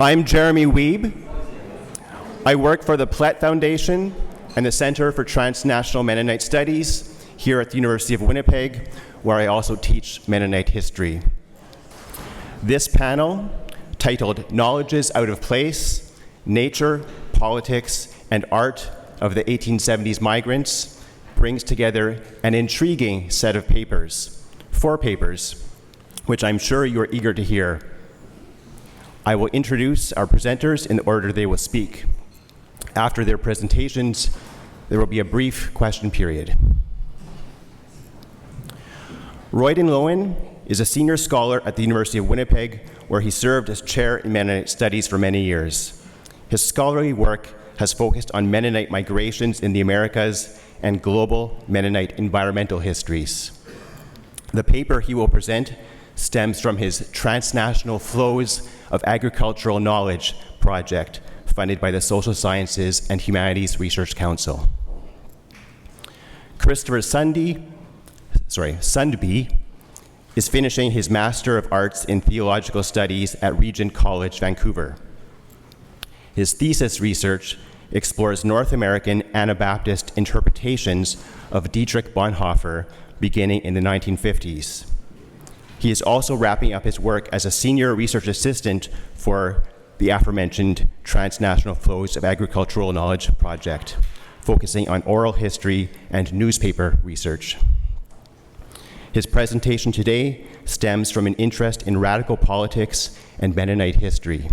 I'm Jeremy Wiebe. I work for the Plett Foundation and the Center for Transnational Mennonite Studies here at the University of Winnipeg, where I also teach Mennonite history. This panel, titled Knowledge is Out of Place, Nature, Politics, and Art of the 1870s Migrants, brings together an intriguing set of papers, 4 papers, which I'm sure you are eager to hear. I will introduce our presenters in the order they will speak. After their presentations, there will be a brief question period. Royden Loewen is a senior scholar at the University of Winnipeg, where he served as chair in Mennonite studies for many years. His scholarly work has focused on Mennonite migrations in the Americas and global Mennonite environmental histories. The paper he will present stems from his Transnational Flows of Agricultural Knowledge project, funded by the Social Sciences and Humanities Research Council. Christopher Sundby is finishing his Master of Arts in Theological Studies at Regent College, Vancouver. His thesis research explores North American Anabaptist interpretations of Dietrich Bonhoeffer beginning in the 1950s. He is also wrapping up his work as a senior research assistant for the aforementioned Transnational Flows of Agricultural Knowledge project, focusing on oral history and newspaper research. His presentation today stems from an interest in radical politics and Mennonite history.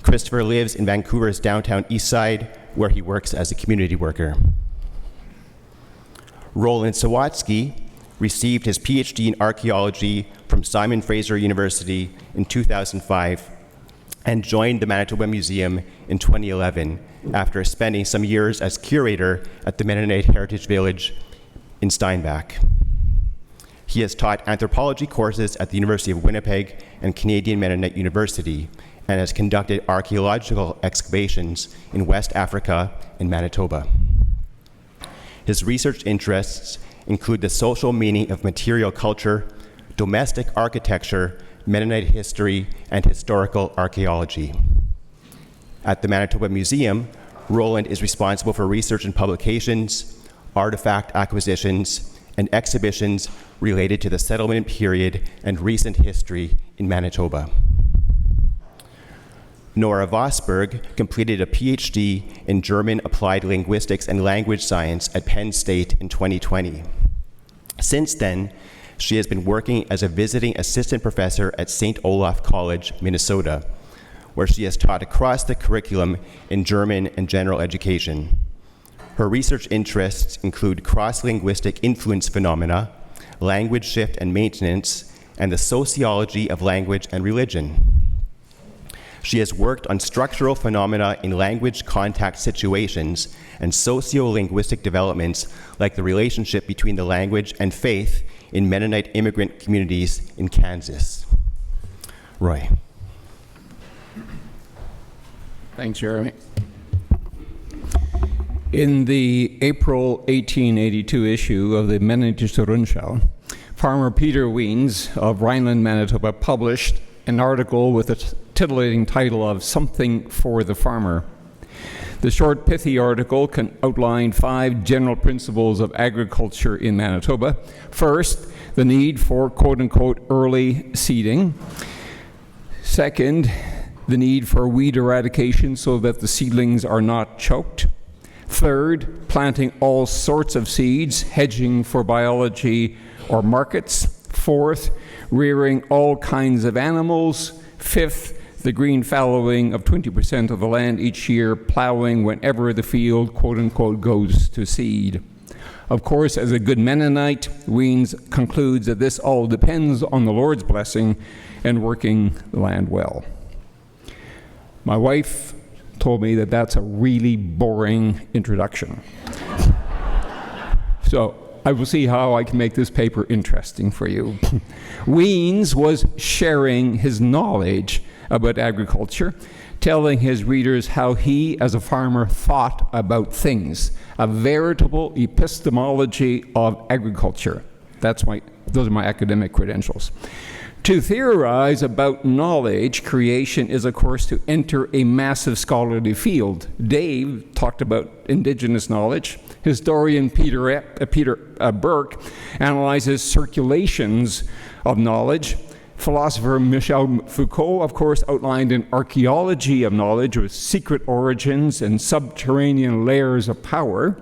Christopher lives in Vancouver's downtown east side, where he works as a community worker. Roland Sawatzky received his PhD in archaeology from Simon Fraser University in 2005 and joined the Manitoba Museum in 2011 after spending some years as curator at the Mennonite Heritage Village in Steinbach. He has taught anthropology courses at the University of Winnipeg and Canadian Mennonite University and has conducted archaeological excavations in West Africa and Manitoba. His research interests include the social meaning of material culture, domestic architecture, Mennonite history, and historical archaeology. At the Manitoba Museum, Roland is responsible for research and publications, artifact acquisitions, and exhibitions related to the settlement period and recent history in Manitoba. Nora Vosburg completed a PhD in German Applied Linguistics and Language Science at Penn State in 2020. Since then, she has been working as a visiting assistant professor at St. Olaf College, Minnesota, where she has taught across the curriculum in German and general education. Her research interests include cross-linguistic influence phenomena, language shift and maintenance, and the sociology of language and religion. She has worked on structural phenomena in language contact situations and socio-linguistic developments like the relationship between the language and faith in Mennonite immigrant communities in Kansas. Roy. Thanks, Jeremy. In the April 1882 issue of the Mennonitische Rundschau, farmer Peter Wiens of Rhineland, Manitoba, published an article with a titillating title of Something for the Farmer. The short, pithy article can outline 5 general principles of agriculture in Manitoba. First, the need for quote-unquote early seeding. Second, the need for weed eradication so that the seedlings are not choked. Third, planting all sorts of seeds, hedging for biology or markets. Fourth, rearing all kinds of animals. Fifth, the green fallowing of 20% of the land each year, plowing whenever the field, quote-unquote, goes to seed. Of course, as a good Mennonite, Wiens concludes that this all depends on the Lord's blessing and working the land well. My wife told me that that's a really boring introduction. So I will see how I can make this paper interesting for you. Wiens was sharing his knowledge about agriculture, telling his readers how he, as a farmer, thought about things, a veritable epistemology of agriculture. Those are my academic credentials. To theorize about knowledge creation is, of course, to enter a massive scholarly field. Dave talked about indigenous knowledge. Historian Peter Burke analyzes circulations of knowledge. Philosopher Michel Foucault, of course, outlined an archaeology of knowledge with secret origins and subterranean layers of power.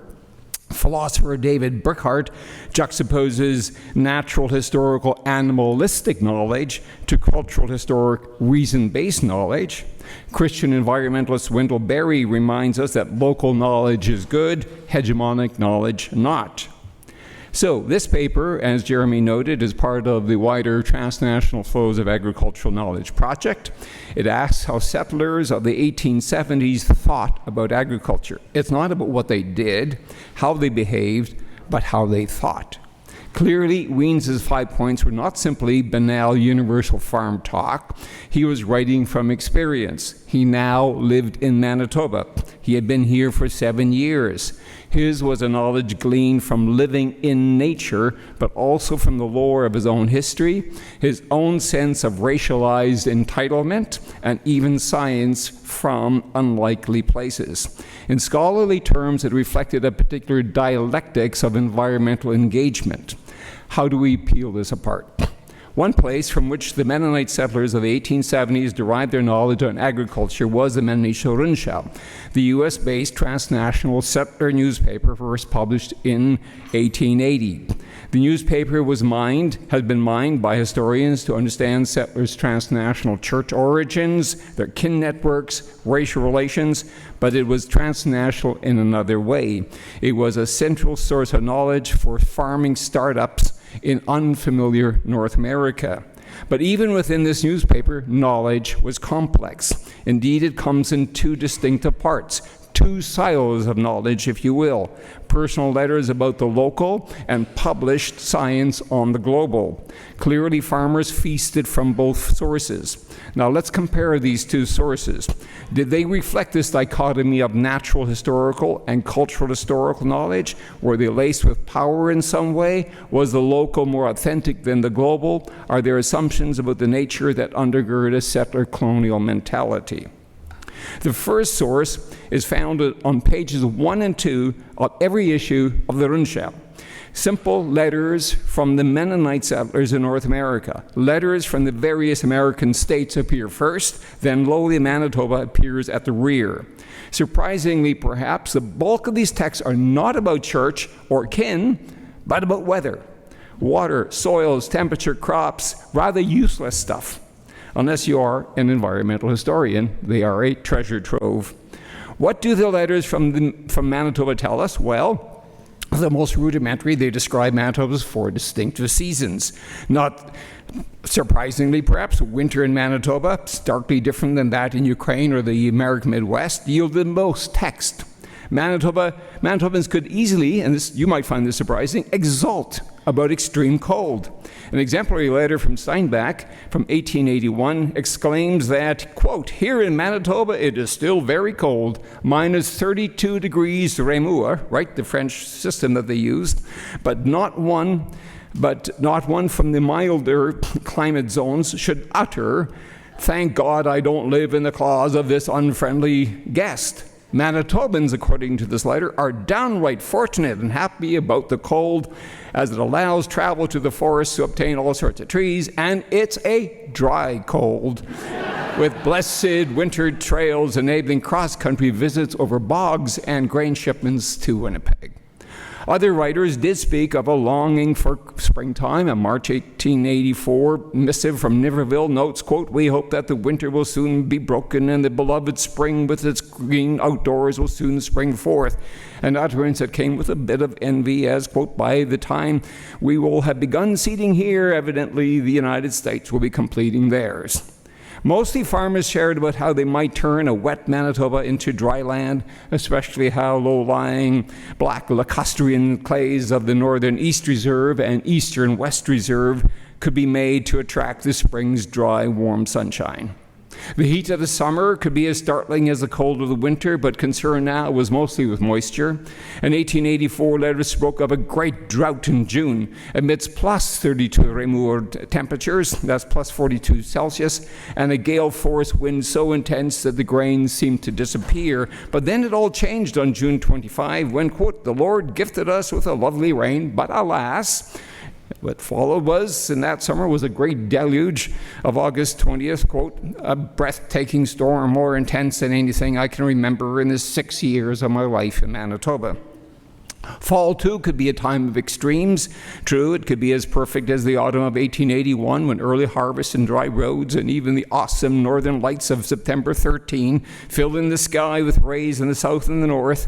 Philosopher David Burckhardt juxtaposes natural, historical, animalistic knowledge to cultural, historic, reason-based knowledge. Christian environmentalist Wendell Berry reminds us that local knowledge is good, hegemonic knowledge not. So this paper, as Jeremy noted, is part of the wider Transnational Flows of Agricultural Knowledge project. It asks how settlers of the 1870s thought about agriculture. It's not about what they did, how they behaved, but how they thought. Clearly, Wiens' 5 points were not simply banal universal farm talk. He was writing from experience. He now lived in Manitoba. He had been here for 7 years. His was a knowledge gleaned from living in nature, but also from the lore of his own history, his own sense of racialized entitlement, and even science from unlikely places. In scholarly terms, it reflected a particular dialectics of environmental engagement. How do we peel this apart? One place from which the Mennonite settlers of the 1870s derived their knowledge on agriculture was the Mennonite Rundschau, the US-based transnational settler newspaper first published in 1880. The newspaper had been mined by historians to understand settlers' transnational church origins, their kin networks, racial relations, but it was transnational in another way. It was a central source of knowledge for farming startups in unfamiliar North America. But even within this newspaper, knowledge was complex. Indeed, it comes in two distinctive parts, two silos of knowledge, if you will. Personal letters about the local and published science on the global. Clearly, farmers feasted from both sources. Now, let's compare these two sources. Did they reflect this dichotomy of natural historical and cultural historical knowledge? Were they laced with power in some way? Was the local more authentic than the global? Are there assumptions about the nature that undergird a settler colonial mentality? The first source is found on pages 1 and 2 of every issue of the Rundschau. Simple letters from the Mennonite settlers in North America. Letters from the various American states appear first, then lowly Manitoba appears at the rear. Surprisingly, perhaps, the bulk of these texts are not about church or kin, but about weather, water, soils, temperature, crops, rather useless stuff. Unless you are an environmental historian, they are a treasure trove. What do the letters from Manitoba tell us? Well, the most rudimentary, they describe Manitoba's 4 distinctive seasons. Not surprisingly, perhaps, winter in Manitoba, starkly different than that in Ukraine or the American Midwest, yield the most text. Manitobans could easily, and this, you might find this surprising, exult about extreme cold. An exemplary letter from Steinbach from 1881 exclaims that, quote, "Here in Manitoba it is still very cold, minus 32 degrees Réaumur," right, the French system that they used, but not one from the milder climate zones should utter, "Thank God I don't live in the claws of this unfriendly guest." Manitobans, according to this letter, are downright fortunate and happy about the cold as it allows travel to the forests to obtain all sorts of trees, and it's a dry cold with blessed winter trails enabling cross-country visits over bogs and grain shipments to Winnipeg. Other writers did speak of a longing for springtime. A March 1884 missive from Niverville notes, quote, "We hope that the winter will soon be broken and the beloved spring with its green outdoors will soon spring forth." An utterance that came with a bit of envy as, quote, "By the time we will have begun seeding here, evidently the United States will be completing theirs." Mostly farmers shared about how they might turn a wet Manitoba into dry land, especially how low-lying black lacustrine clays of the northern East Reserve and eastern West Reserve could be made to attract the spring's dry, warm sunshine. The heat of the summer could be as startling as the cold of the winter, but concern now was mostly with moisture. In 1884, letters spoke of a great drought in June amidst plus 32 Reaumur temperatures, that's plus 42 Celsius, and a gale force wind so intense that the grains seemed to disappear. But then it all changed on June 25 when, quote, "the Lord gifted us with a lovely rain, but alas," what followed was, in that summer, was a great deluge of August 20th, quote, "a breathtaking storm more intense than anything I can remember in the 6 years of my life in Manitoba." Fall, too, could be a time of extremes. True, it could be as perfect as the autumn of 1881, when early harvest and dry roads and even the awesome northern lights of September 13 filled in the sky with rays in the south and the north.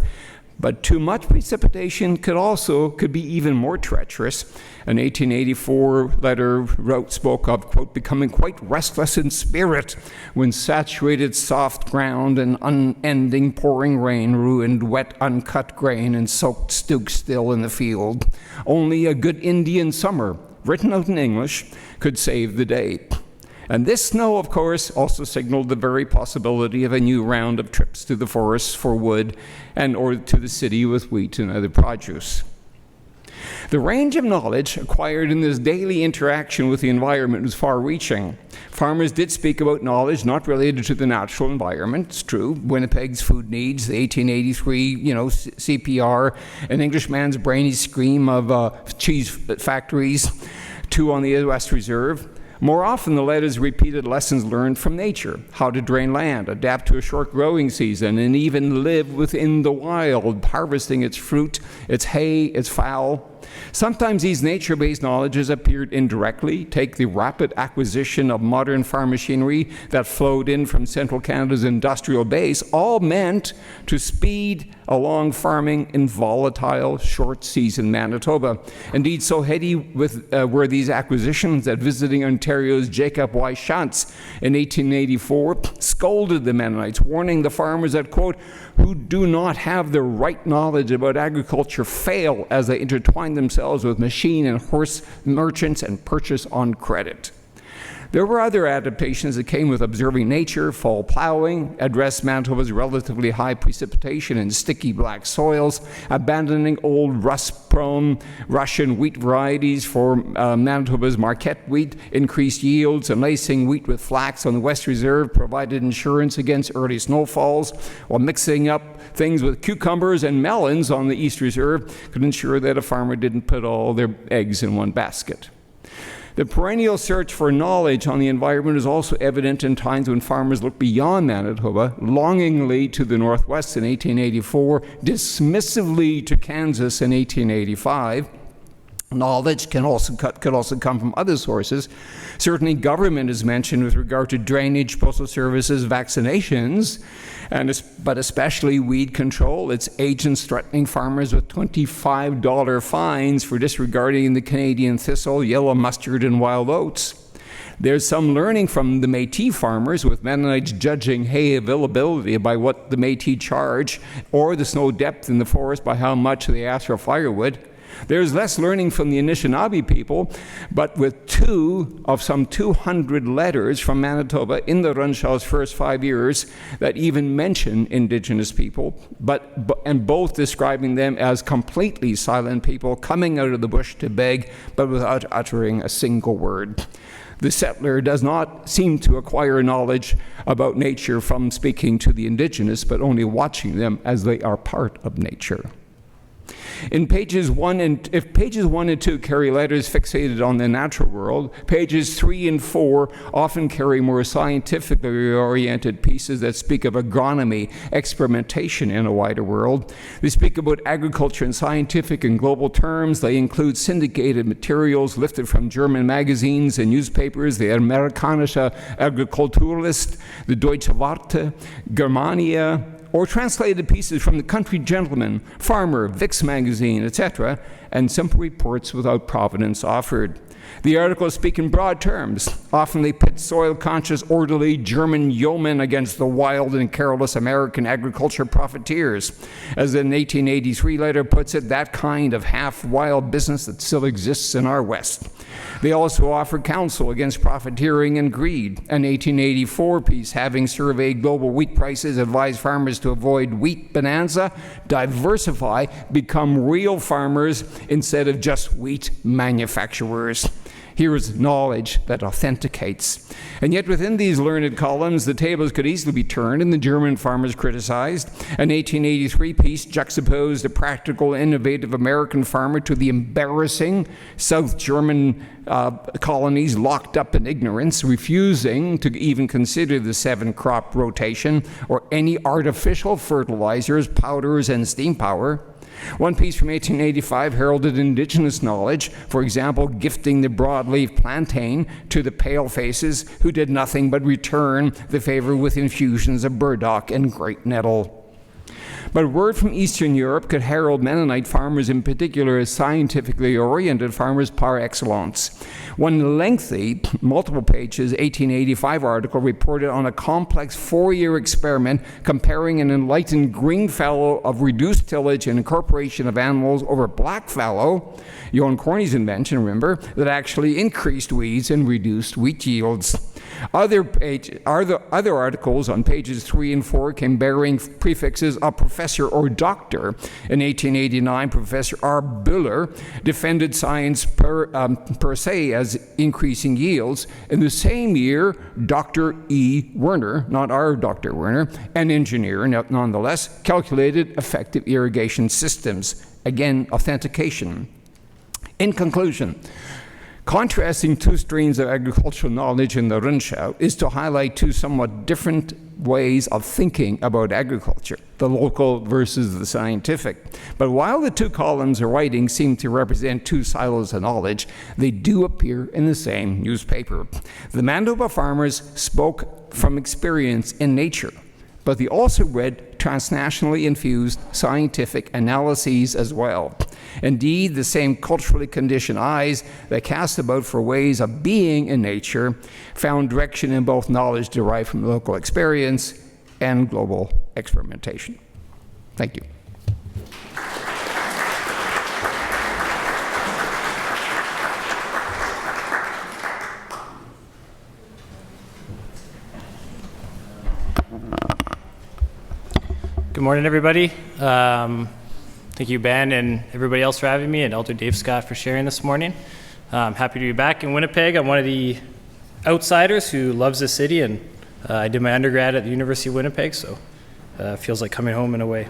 But too much precipitation could be even more treacherous. An 1884 letter spoke of, quote, "becoming quite restless in spirit when saturated soft ground and unending pouring rain ruined wet uncut grain and soaked stook still in the field. Only a good Indian summer, written out in English, could save the day." And this snow, of course, also signaled the very possibility of a new round of trips to the forests for wood or to the city with wheat and other produce. The range of knowledge acquired in this daily interaction with the environment was far-reaching. Farmers did speak about knowledge not related to the natural environment. It's true. Winnipeg's food needs, the 1883, CPR, an Englishman's brainy scream of cheese factories, 2 on the West Reserve. More often, the letters repeated lessons learned from nature, how to drain land, adapt to a short growing season, and even live within the wild, harvesting its fruit, its hay, its fowl. Sometimes these nature-based knowledges appeared indirectly. Take the rapid acquisition of modern farm machinery that flowed in from central Canada's industrial base, all meant to speed along farming in volatile, short-season Manitoba. Indeed, so heady were these acquisitions that visiting Ontario's Jacob Y. Shantz in 1884 scolded the Mennonites, warning the farmers that, quote, "who do not have the right knowledge about agriculture fail as they intertwine themselves with machine and horse merchants and purchase on credit." There were other adaptations that came with observing nature. Fall plowing addressed Manitoba's relatively high precipitation and sticky black soils, abandoning old rust-prone Russian wheat varieties for Manitoba's Marquette wheat, increased yields, and lacing wheat with flax on the West Reserve provided insurance against early snowfalls, while mixing up things with cucumbers and melons on the East Reserve could ensure that a farmer didn't put all their eggs in one basket. The perennial search for knowledge on the environment is also evident in times when farmers look beyond Manitoba, longingly to the Northwest in 1884, dismissively to Kansas in 1885. Knowledge could also come from other sources. Certainly government is mentioned with regard to drainage, postal services, vaccinations, but especially weed control. Its agents threatening farmers with $25 fines for disregarding the Canadian thistle, yellow mustard, and wild oats. There's some learning from the Métis farmers, with Mennonites judging hay availability by what the Métis charge, or the snow depth in the forest by how much they ask for firewood. There's less learning from the Anishinaabe people, but with some 200 letters from Manitoba in the Runshaw's first 5 years that even mention Indigenous people, and both describing them as completely silent people coming out of the bush to beg, but without uttering a single word. The settler does not seem to acquire knowledge about nature from speaking to the Indigenous, but only watching them as they are part of nature. If pages 1 and 2 carry letters fixated on the natural world, pages 3 and 4 often carry more scientifically oriented pieces that speak of agronomy, experimentation in a wider world. They speak about agriculture in scientific and global terms. They include syndicated materials lifted from German magazines and newspapers, the Amerikanische Agrikulturlist, the Deutsche Warte, Germania, or translated pieces from the Country Gentleman, Farmer, Vix magazine, etc., and simple reports without provenance offered. The articles speak in broad terms. Often they pit soil-conscious, orderly German yeomen against the wild and careless American agriculture profiteers. As an 1883 letter puts it, that kind of half-wild business that still exists in our West. They also offer counsel against profiteering and greed. An 1884 piece, having surveyed global wheat prices, advised farmers to avoid wheat bonanza, diversify, become real farmers instead of just wheat manufacturers. Here is knowledge that authenticates. And yet within these learned columns, the tables could easily be turned and the German farmers criticized. An 1883 piece juxtaposed a practical, innovative American farmer to the embarrassing South German colonies locked up in ignorance, refusing to even consider the 7-crop rotation or any artificial fertilizers, powders, and steam power. One piece from 1885 heralded indigenous knowledge, for example, gifting the broadleaf plantain to the palefaces who did nothing but return the favor with infusions of burdock and great nettle. But word from Eastern Europe could herald Mennonite farmers in particular as scientifically oriented farmers par excellence. One lengthy, multiple pages, 1885 article reported on a complex 4-year experiment comparing an enlightened green fallow of reduced tillage and incorporation of animals over black fallow, Johan Corney's invention, remember, that actually increased weeds and reduced wheat yields. Other articles on pages 3 and 4 came bearing prefixes of professor or doctor. In 1889, Professor R. Buller defended science per se as increasing yields. In the same year, Dr. E. Werner, not our Dr. Werner, an engineer nonetheless, calculated effective irrigation systems. Again, authentication. In conclusion, contrasting two streams of agricultural knowledge in the Rundschau is to highlight two somewhat different ways of thinking about agriculture, the local versus the scientific. But while the two columns of writing seem to represent two silos of knowledge, they do appear in the same newspaper. The Manitoba farmers spoke from experience in nature, but they also read transnationally infused scientific analyses as well. Indeed, the same culturally conditioned eyes that cast about for ways of being in nature found direction in both knowledge derived from local experience and global experimentation. Thank you. Good morning, everybody. Thank you, Ben, and everybody else for having me, and Elder Dave Scott for sharing this morning. I'm happy to be back in Winnipeg. I'm one of the outsiders who loves the city, and I did my undergrad at the University of Winnipeg, so it feels like coming home in a way.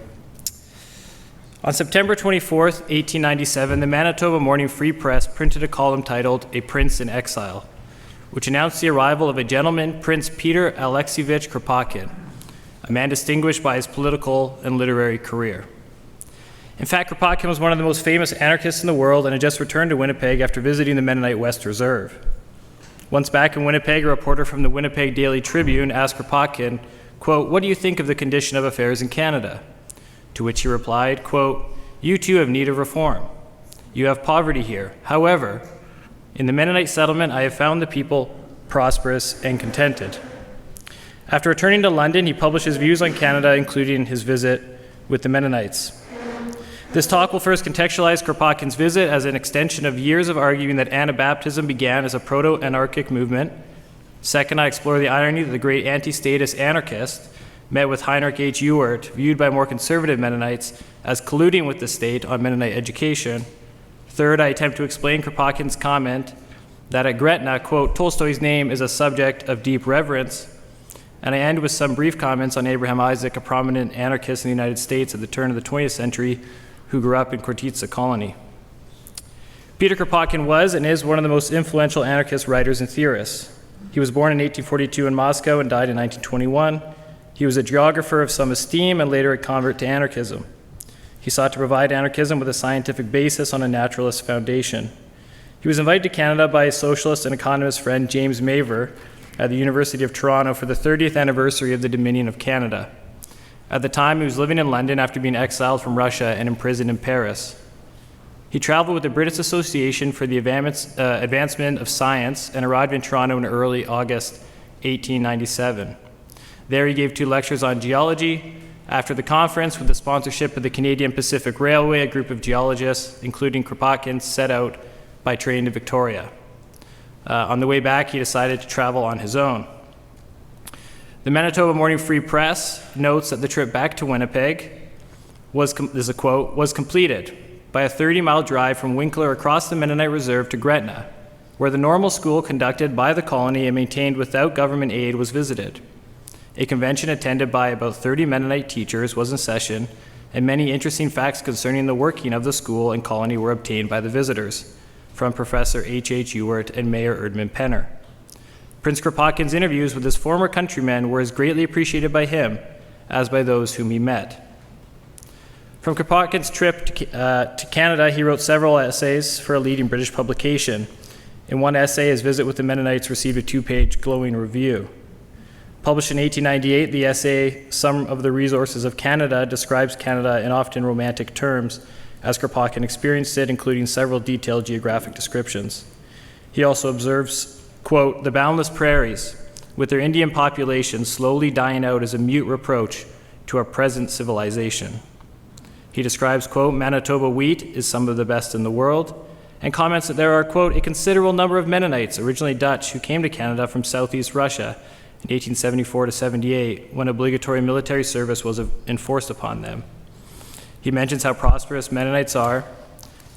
On September 24th, 1897, the Manitoba Morning Free Press printed a column titled "A Prince in Exile," which announced the arrival of a gentleman, Prince Peter Alexievich Kropotkin, a man distinguished by his political and literary career. In fact, Kropotkin was one of the most famous anarchists in the world and had just returned to Winnipeg after visiting the Mennonite West Reserve. Once back in Winnipeg, a reporter from the Winnipeg Daily Tribune asked Kropotkin, quote, "What do you think of the condition of affairs in Canada?" To which he replied, quote, "You too have need of reform. You have poverty here. However, in the Mennonite settlement, I have found the people prosperous and contented." After returning to London, he published his views on Canada, including his visit with the Mennonites. This talk will first contextualize Kropotkin's visit as an extension of years of arguing that Anabaptism began as a proto-anarchic movement. Second, I explore the irony that the great anti-statist anarchist met with Heinrich H. Ewart, viewed by more conservative Mennonites as colluding with the state on Mennonite education. Third, I attempt to explain Kropotkin's comment that at Gretna, quote, "Tolstoy's name is a subject of deep reverence." And I end with some brief comments on Abraham Isaak, a prominent anarchist in the United States at the turn of the 20th century, who grew up in Khortytsa colony. Peter Kropotkin was and is one of the most influential anarchist writers and theorists. He was born in 1842 in Moscow and died in 1921. He was a geographer of some esteem and later a convert to anarchism. He sought to provide anarchism with a scientific basis on a naturalist foundation. He was invited to Canada by his socialist and economist friend James Maver at the University of Toronto for the 30th anniversary of the Dominion of Canada. At the time, he was living in London after being exiled from Russia and imprisoned in Paris. He traveled with the British Association for the Advancement of Science and arrived in Toronto in early August 1897. There he gave 2 lectures on geology. After the conference, with the sponsorship of the Canadian Pacific Railway, a group of geologists, including Kropotkin, set out by train to Victoria. On the way back, he decided to travel on his own. The Manitoba Morning Free Press notes that the trip back to Winnipeg was completed by a 30-mile drive from Winkler across the Mennonite Reserve to Gretna, where the normal school conducted by the colony and maintained without government aid was visited. A convention attended by about 30 Mennonite teachers was in session, and many interesting facts concerning the working of the school and colony were obtained by the visitors from Professor H.H. Ewart and Mayor Erdman Penner. Prince Kropotkin's interviews with his former countrymen were as greatly appreciated by him as by those whom he met. From Kropotkin's trip to Canada, he wrote several essays for a leading British publication. In one essay, his visit with the Mennonites received a 2-page glowing review. Published in 1898, the essay, Some of the Resources of Canada, describes Canada in often romantic terms, as Kropotkin experienced it, including several detailed geographic descriptions. He also observes, quote, "The boundless prairies, with their Indian population slowly dying out, is a mute reproach to our present civilization." He describes, quote, "Manitoba wheat is some of the best in the world," and comments that there are, quote, "a considerable number of Mennonites, originally Dutch, who came to Canada from southeast Russia in 1874 to 78, when obligatory military service was enforced upon them." He mentions how prosperous Mennonites are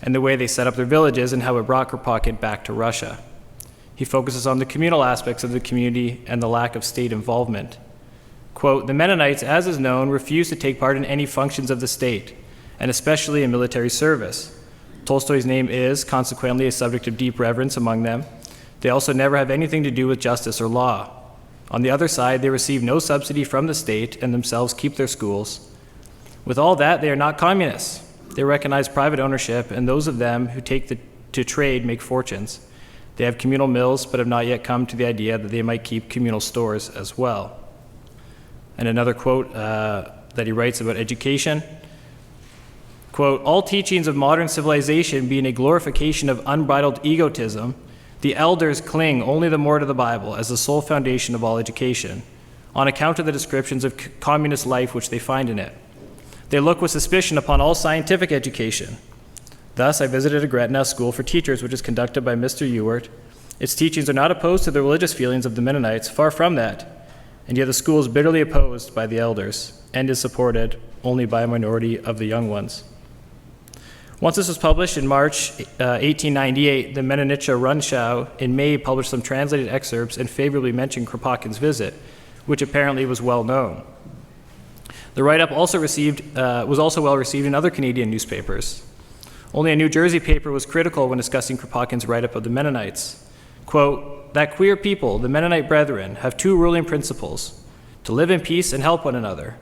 and the way they set up their villages and how it brought Kropotkin back to Russia. He focuses on the communal aspects of the community and the lack of state involvement. Quote, "The Mennonites, as is known, refuse to take part in any functions of the state, and especially in military service. Tolstoy's name is, consequently, a subject of deep reverence among them. They also never have anything to do with justice or law. On the other side, they receive no subsidy from the state and themselves keep their schools. With all that, they are not communists. They recognize private ownership, and those of them who take to trade make fortunes. They have communal mills, but have not yet come to the idea that they might keep communal stores as well." And another quote that he writes about education, quote, "All teachings of modern civilization being a glorification of unbridled egotism, the elders cling only the more to the Bible as the sole foundation of all education, on account of the descriptions of communist life which they find in it. They look with suspicion upon all scientific education. Thus, I visited a Gretna school for teachers, which is conducted by Mr. Ewart. Its teachings are not opposed to the religious feelings of the Mennonites, far from that, and yet the school is bitterly opposed by the elders and is supported only by a minority of the young ones." Once this was published in March 1898, the Mennonitische Rundschau in May published some translated excerpts and favorably mentioned Kropotkin's visit, which apparently was well known. The write-up was also well received in other Canadian newspapers. Only a New Jersey paper was critical when discussing Kropotkin's write-up of the Mennonites. Quote, "That queer people, the Mennonite brethren, have 2 ruling principles, to live in peace and help one another.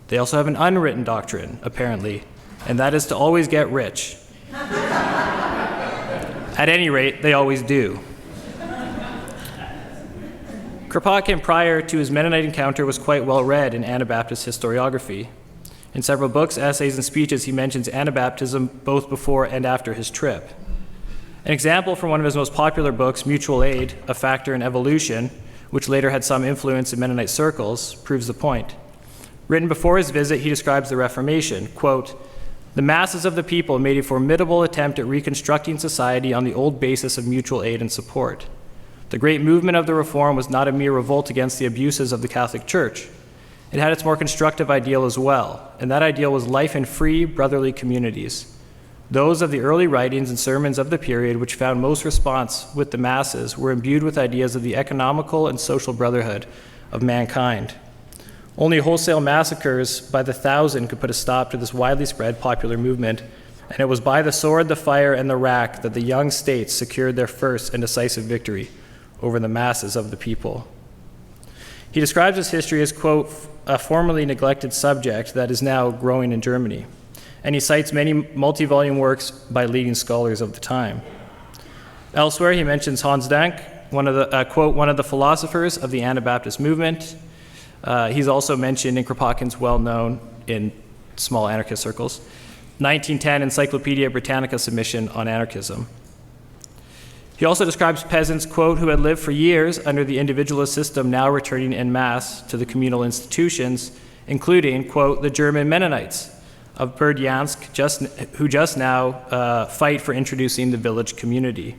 They also have an unwritten doctrine, apparently, and that is to always get rich. At any rate, they always do." Kropotkin, prior to his Mennonite encounter, was quite well read in Anabaptist historiography. In several books, essays, and speeches, he mentions Anabaptism both before and after his trip. An example from one of his most popular books, Mutual Aid, A Factor in Evolution, which later had some influence in Mennonite circles, proves the point. Written before his visit, he describes the Reformation, quote, "The masses of the people made a formidable attempt at reconstructing society on the old basis of mutual aid and support. The great movement of the Reform was not a mere revolt against the abuses of the Catholic Church. It had its more constructive ideal as well, and that ideal was life in free, brotherly communities. Those of the early writings and sermons of the period which found most response with the masses were imbued with ideas of the economical and social brotherhood of mankind. Only wholesale massacres by the thousand could put a stop to this widely spread popular movement, and it was by the sword, the fire, and the rack that the young states secured their first and decisive victory over the masses of the people." He describes his history as, quote, "a formerly neglected subject that is now growing in Germany," and he cites many multi-volume works by leading scholars of the time. Elsewhere, he mentions Hans Dank, one of the philosophers of the Anabaptist movement. He's also mentioned in Kropotkin's well-known in small anarchist circles. 1910 Encyclopedia Britannica submission on anarchism. He also describes peasants, quote, who had lived for years under the individualist system now returning en masse to the communal institutions, including, quote, the German Mennonites of Berdyansk, who just now fight for introducing the village community.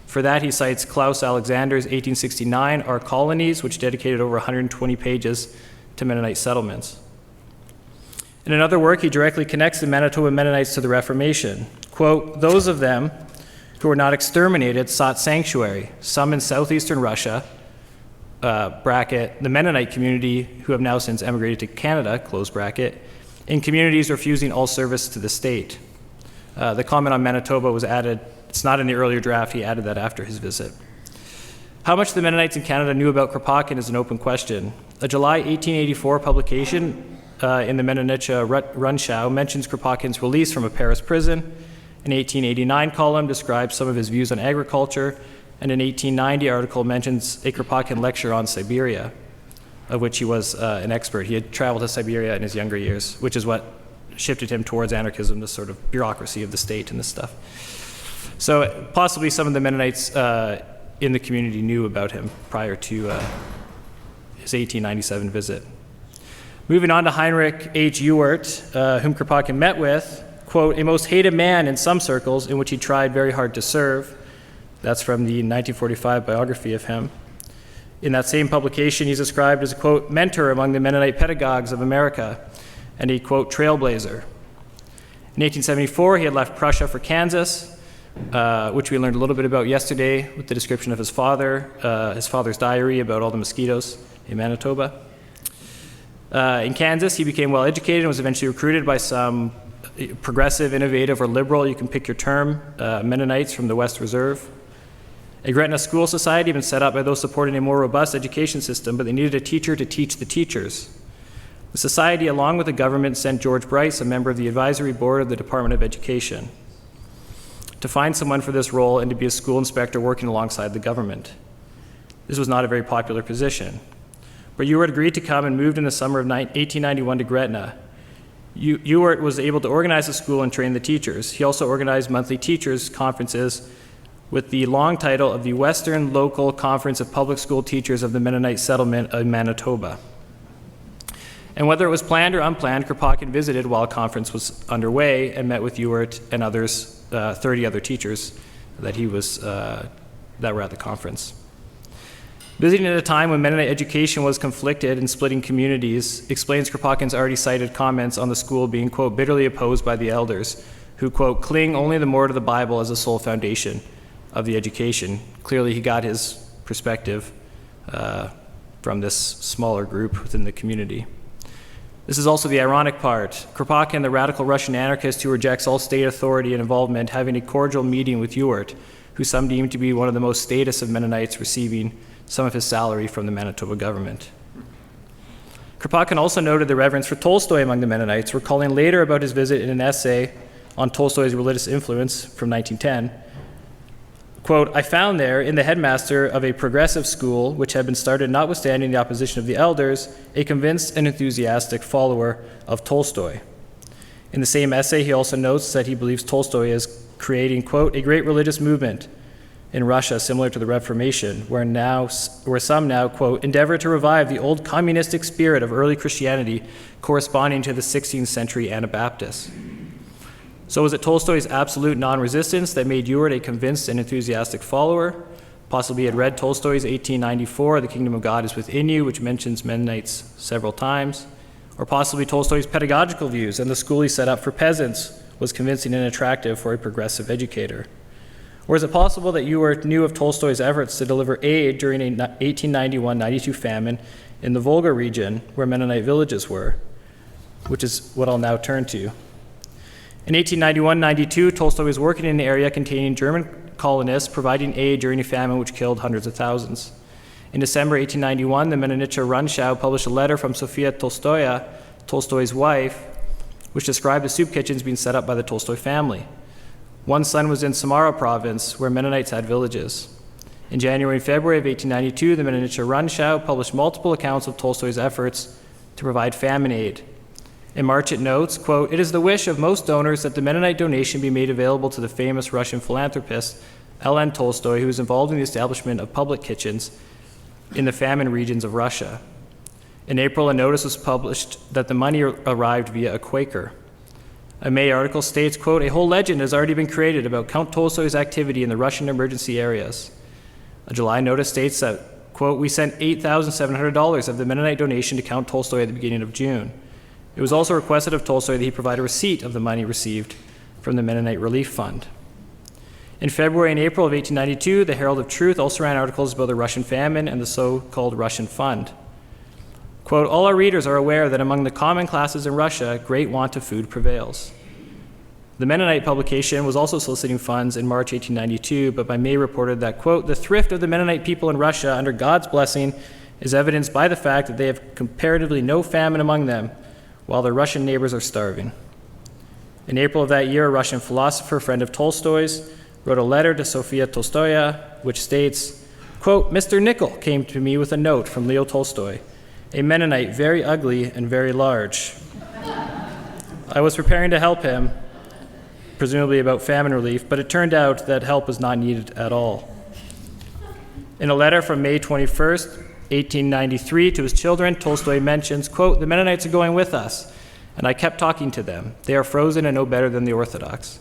For that, he cites Klaus Alexander's 1869 Our Colonies, which dedicated over 120 pages to Mennonite settlements. In another work, he directly connects the Manitoba Mennonites to the Reformation. Quote, those of them who were not exterminated sought sanctuary, some in southeastern Russia, bracket, the Mennonite community who have now since emigrated to Canada, close bracket, in communities refusing all service to the state. The comment on Manitoba was added, it's not in the earlier draft, he added that after his visit. How much the Mennonites in Canada knew about Kropotkin is an open question. A July 1884 publication in the Mennonite Rundschau mentions Kropotkin's release from a Paris prison. An 1889 column describes some of his views on agriculture, and an 1890 article mentions a Kropotkin lecture on Siberia, of which he was an expert. He had traveled to Siberia in his younger years, which is what shifted him towards anarchism, the sort of bureaucracy of the state and this stuff. So possibly some of the Mennonites in the community knew about him prior to his 1897 visit. Moving on to Heinrich H. Ewart, whom Kropotkin met with, quote, a most hated man in some circles in which he tried very hard to serve. That's from the 1945 biography of him. In that same publication, he's described as a, quote, mentor among the Mennonite pedagogues of America and a, quote, trailblazer. In 1874, he had left Prussia for Kansas, which we learned a little bit about yesterday with the description of his father's diary about all the mosquitoes in Manitoba. In Kansas, he became well educated and was eventually recruited by some progressive, innovative, or liberal, you can pick your term, Mennonites from the West Reserve. A Gretna School Society had been set up by those supporting a more robust education system, but they needed a teacher to teach the teachers. The society, along with the government, sent George Bryce, a member of the advisory board of the Department of Education, to find someone for this role and to be a school inspector working alongside the government. This was not a very popular position. But Ewart agreed to come and moved in the summer of 1891 to Gretna. Ewart was able to organize the school and train the teachers. He also organized monthly teachers' conferences with the long title of the Western Local Conference of Public School Teachers of the Mennonite Settlement of Manitoba. And whether it was planned or unplanned, Kropotkin visited while a conference was underway and met with Ewart and others, 30 other teachers that were at the conference. Visiting at a time when Mennonite education was conflicted and splitting communities explains Kropotkin's already cited comments on the school being, quote, bitterly opposed by the elders, who, quote, cling only the more to the Bible as the sole foundation of the education. Clearly, he got his perspective from this smaller group within the community. This is also the ironic part. Kropotkin, the radical Russian anarchist who rejects all state authority and involvement, having a cordial meeting with Ewart, who some deem to be one of the most statist of Mennonites, receiving some of his salary from the Manitoba government. Kropotkin also noted the reverence for Tolstoy among the Mennonites, recalling later about his visit in an essay on Tolstoy's religious influence from 1910. Quote, I found there, in the headmaster of a progressive school, which had been started notwithstanding the opposition of the elders, a convinced and enthusiastic follower of Tolstoy. In the same essay, he also notes that he believes Tolstoy is creating, quote, a great religious movement in Russia similar to the Reformation, where some now, quote, endeavor to revive the old communistic spirit of early Christianity corresponding to the 16th century Anabaptists. So was it Tolstoy's absolute non-resistance that made Ewart a convinced and enthusiastic follower? Possibly he had read Tolstoy's 1894, The Kingdom of God is Within You, which mentions Mennonites several times. Or possibly Tolstoy's pedagogical views and the school he set up for peasants was convincing and attractive for a progressive educator. Or is it possible that Ewart knew of Tolstoy's efforts to deliver aid during a 1891-92 famine in the Volga region where Mennonite villages were, which is what I'll now turn to. In 1891-92, Tolstoy was working in an area containing German colonists providing aid during a famine which killed hundreds of thousands. In December 1891, the Mennonite Rundschau published a letter from Sofia Tolstoya, Tolstoy's wife, which described the soup kitchens being set up by the Tolstoy family. One son was in Samara province, where Mennonites had villages. In January and February of 1892, the Mennonite Rundschau published multiple accounts of Tolstoy's efforts to provide famine aid. In March, it notes, quote, "It is the wish of most donors that the Mennonite donation be made available to the famous Russian philanthropist L.N. Tolstoy, who was involved in the establishment of public kitchens in the famine regions of Russia." In April, a notice was published that the money arrived via a Quaker. A May article states, quote, "A whole legend has already been created about Count Tolstoy's activity in the Russian emergency areas." A July notice states that, quote, "We sent $8,700 of the Mennonite donation to Count Tolstoy at the beginning of June. It was also requested of Tolstoy that he provide a receipt of the money received from the Mennonite Relief Fund." In February and April of 1892, the Herald of Truth also ran articles about the Russian famine and the so-called Russian Fund. Quote, "All our readers are aware that among the common classes in Russia, great want of food prevails." The Mennonite publication was also soliciting funds in March 1892, but by May reported that, quote, "The thrift of the Mennonite people in Russia under God's blessing is evidenced by the fact that they have comparatively no famine among them, while their Russian neighbors are starving." In April of that year, a Russian philosopher, friend of Tolstoy's, wrote a letter to Sofia Tolstoya, which states, quote, "Mr. Nickel came to me with a note from Leo Tolstoy, a Mennonite very ugly and very large. I was preparing to help him, presumably about famine relief, but it turned out that help was not needed at all." In a letter from May 21st, 1893 to his children, Tolstoy mentions, quote, "The Mennonites are going with us, and I kept talking to them. They are frozen and no better than the Orthodox."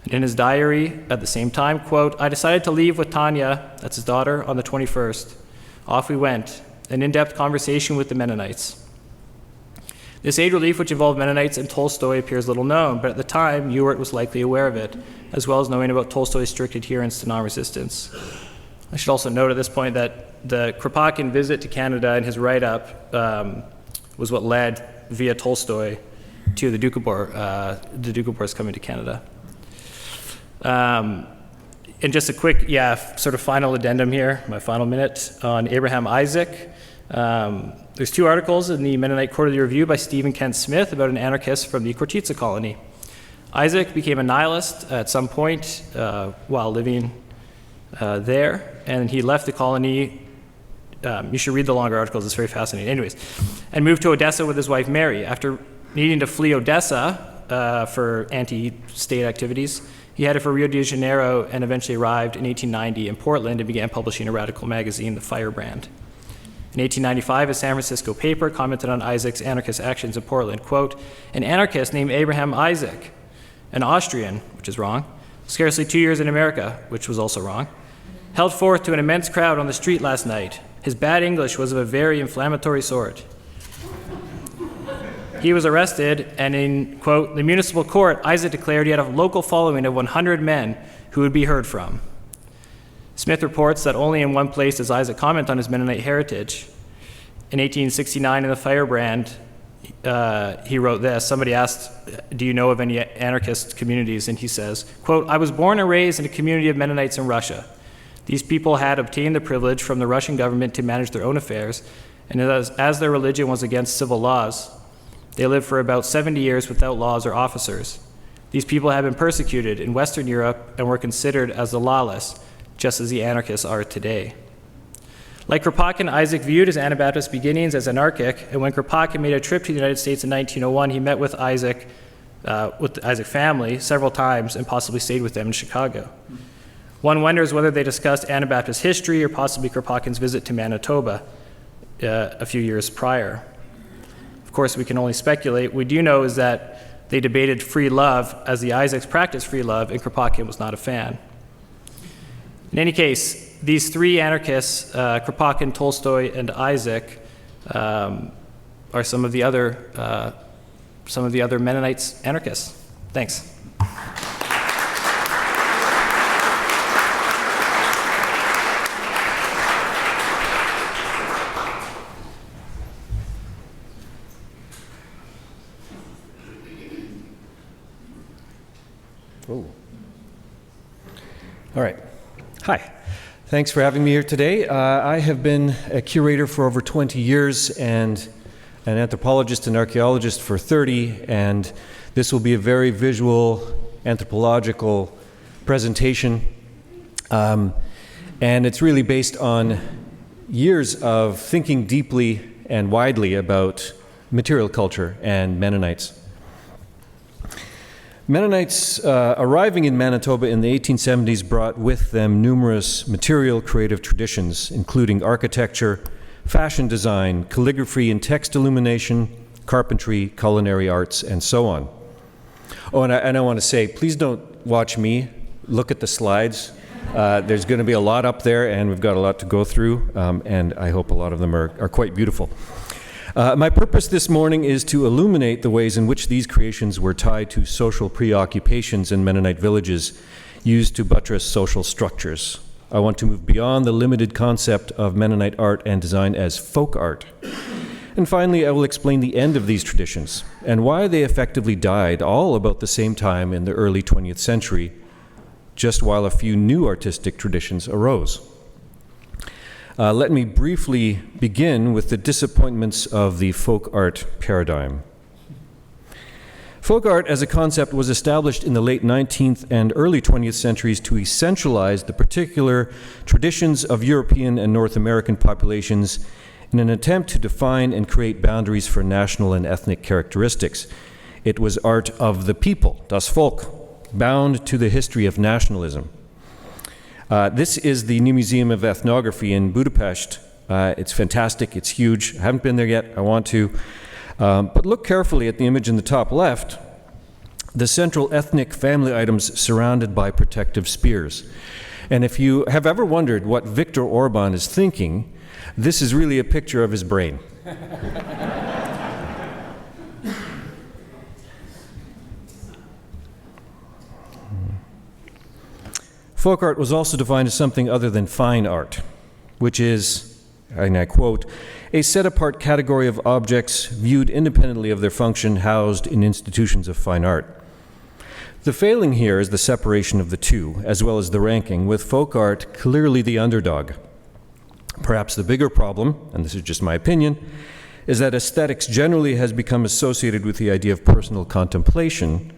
And in his diary at the same time, quote, "I decided to leave with Tanya," that's his daughter, "on the 21st. Off we went, an in-depth conversation with the Mennonites." This aid relief, which involved Mennonites and Tolstoy, appears little known, but at the time, Ewart was likely aware of it, as well as knowing about Tolstoy's strict adherence to non-resistance. I should also note at this point that the Kropotkin visit to Canada and his write-up was what led, via Tolstoy, to the Doukhobors coming to Canada. And just a quick, sort of final addendum here, my final minute, on Abraham Isaak. There's two articles in the Mennonite Quarterly Review by Stephen Kent Smith about an anarchist from the Khortytsa colony. Isaak became a nihilist at some point while living there, and he left the colony. You should read the longer articles, it's very fascinating. Anyways, and moved to Odessa with his wife Mary. After needing to flee Odessa for anti-state activities, he headed for Rio de Janeiro and eventually arrived in 1890 in Portland and began publishing a radical magazine, The Firebrand. In 1895, a San Francisco paper commented on Isaac's anarchist actions in Portland, quote, "An anarchist named Abraham Isaak, an Austrian," which is wrong, "scarcely 2 years in America," which was also wrong, "held forth to an immense crowd on the street last night. His bad English was of a very inflammatory sort." He was arrested, and in, quote, "the municipal court, Isaak declared he had a local following of 100 men who would be heard from." Smith reports that only in one place does Isaak comment on his Mennonite heritage. In 1869, in The Firebrand, he wrote this. Somebody asked, "Do you know of any anarchist communities?" And he says, quote, "I was born and raised in a community of Mennonites in Russia. These people had obtained the privilege from the Russian government to manage their own affairs, and as their religion was against civil laws, they lived for about 70 years without laws or officers. These people had been persecuted in Western Europe and were considered as the lawless, just as the anarchists are today." Like Kropotkin, Isaak viewed his Anabaptist beginnings as anarchic, and when Kropotkin made a trip to the United States in 1901, he met with Isaak, with the Isaak family several times and possibly stayed with them in Chicago. One wonders whether they discussed Anabaptist history or possibly Kropotkin's visit to Manitoba a few years prior. Of course, we can only speculate. What we do know is that they debated free love as the Isaaks practiced free love, and Kropotkin was not a fan. In any case, these three anarchists, Kropotkin, Tolstoy, and Isaak, are some of the other Mennonites anarchists. Thanks. Oh. All right. Hi. Thanks for having me here today. I have been a curator for over 20 years and an anthropologist and archaeologist for 30, and this will be a very visual anthropological presentation. And it's really based on years of thinking deeply and widely about material culture and Mennonites. Mennonites arriving in Manitoba in the 1870s brought with them numerous material creative traditions, including architecture, fashion design, calligraphy and text illumination, carpentry, culinary arts, and so on. Oh, and I want to say, please don't watch me. Look at the slides. There's going to be a lot up there, and we've got a lot to go through, and I hope a lot of them are quite beautiful. My purpose this morning is to illuminate the ways in which these creations were tied to social preoccupations in Mennonite villages used to buttress social structures. I want to move beyond the limited concept of Mennonite art and design as folk art. And finally, I will explain the end of these traditions and why they effectively died all about the same time in the early 20th century, just while a few new artistic traditions arose. Let me briefly begin with the disappointments of the folk art paradigm. Folk art as a concept was established in the late 19th and early 20th centuries to essentialize the particular traditions of European and North American populations in an attempt to define and create boundaries for national and ethnic characteristics. It was art of the people, das Volk, bound to the history of nationalism. This is the new Museum of Ethnography in Budapest. It's fantastic, it's huge. I haven't been there yet, I want to. But look carefully at the image in the top left, the central ethnic family items surrounded by protective spears. And if you have ever wondered what Viktor Orban is thinking, this is really a picture of his brain. Folk art was also defined as something other than fine art, which is, and I quote, a set-apart category of objects viewed independently of their function housed in institutions of fine art. The failing here is the separation of the two, as well as the ranking, with folk art clearly the underdog. Perhaps the bigger problem, and this is just my opinion, is that aesthetics generally has become associated with the idea of personal contemplation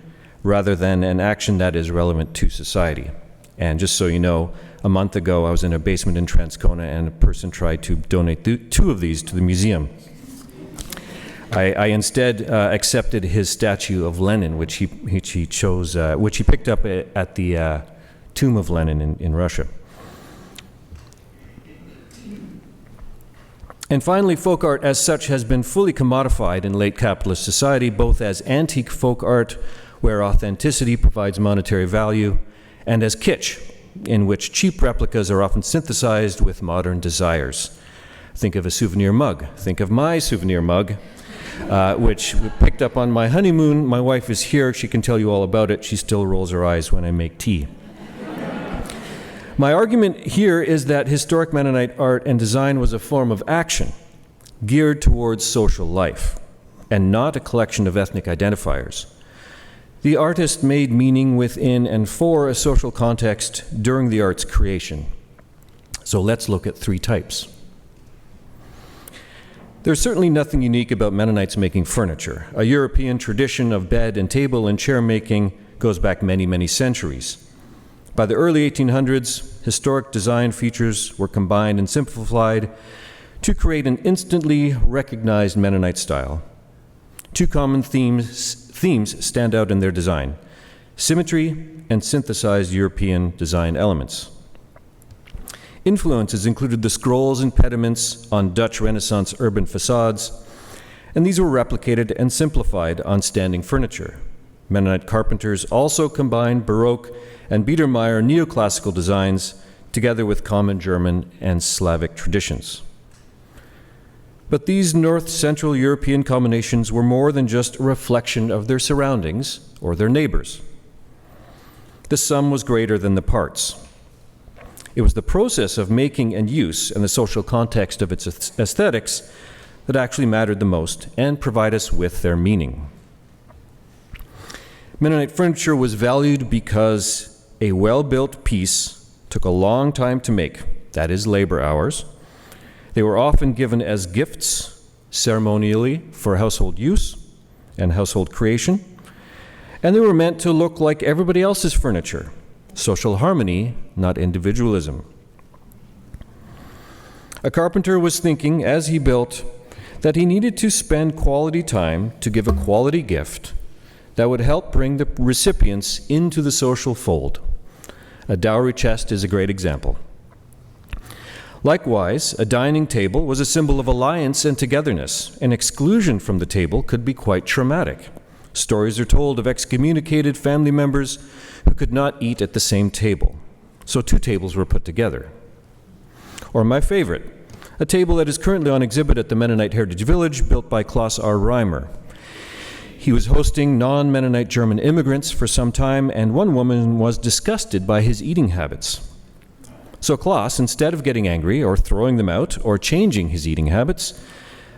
rather than an action that is relevant to society. And just so you know, a month ago I was in a basement in Transcona and a person tried to donate two of these to the museum. I instead accepted his statue of Lenin, which he picked up at the tomb of Lenin in Russia. And finally, folk art as such has been fully commodified in late capitalist society, both as antique folk art, where authenticity provides monetary value, and as kitsch, in which cheap replicas are often synthesized with modern desires. Think of a souvenir mug. Think of my souvenir mug, which we picked up on my honeymoon. My wife is here. She can tell you all about it. She still rolls her eyes when I make tea. My argument here is that historic Mennonite art and design was a form of action geared towards social life and not a collection of ethnic identifiers. The artist made meaning within and for a social context during the art's creation. So let's look at three types. There's certainly nothing unique about Mennonites making furniture. A European tradition of bed and table and chair making goes back many, many centuries. By the early 1800s, historic design features were combined and simplified to create an instantly recognized Mennonite style. Two common themes stand out in their design: symmetry and synthesized European design elements. Influences included the scrolls and pediments on Dutch Renaissance urban facades, and these were replicated and simplified on standing furniture. Mennonite carpenters also combined Baroque and Biedermeier neoclassical designs together with common German and Slavic traditions. But these North Central European combinations were more than just a reflection of their surroundings or their neighbors. The sum was greater than the parts. It was the process of making and use and the social context of its aesthetics that actually mattered the most and provide us with their meaning. Mennonite furniture was valued because a well-built piece took a long time to make, that is, labor hours. They were often given as gifts, ceremonially, for household use and household creation, and they were meant to look like everybody else's furniture. Social harmony, not individualism. A carpenter was thinking, as he built, that he needed to spend quality time to give a quality gift that would help bring the recipients into the social fold. A dowry chest is a great example. Likewise, a dining table was a symbol of alliance and togetherness, and exclusion from the table could be quite traumatic. Stories are told of excommunicated family members who could not eat at the same table, so two tables were put together. Or my favorite, a table that is currently on exhibit at the Mennonite Heritage Village, built by Klaus R. Reimer. He was hosting non-Mennonite German immigrants for some time, and one woman was disgusted by his eating habits. So Klaus, instead of getting angry or throwing them out or changing his eating habits,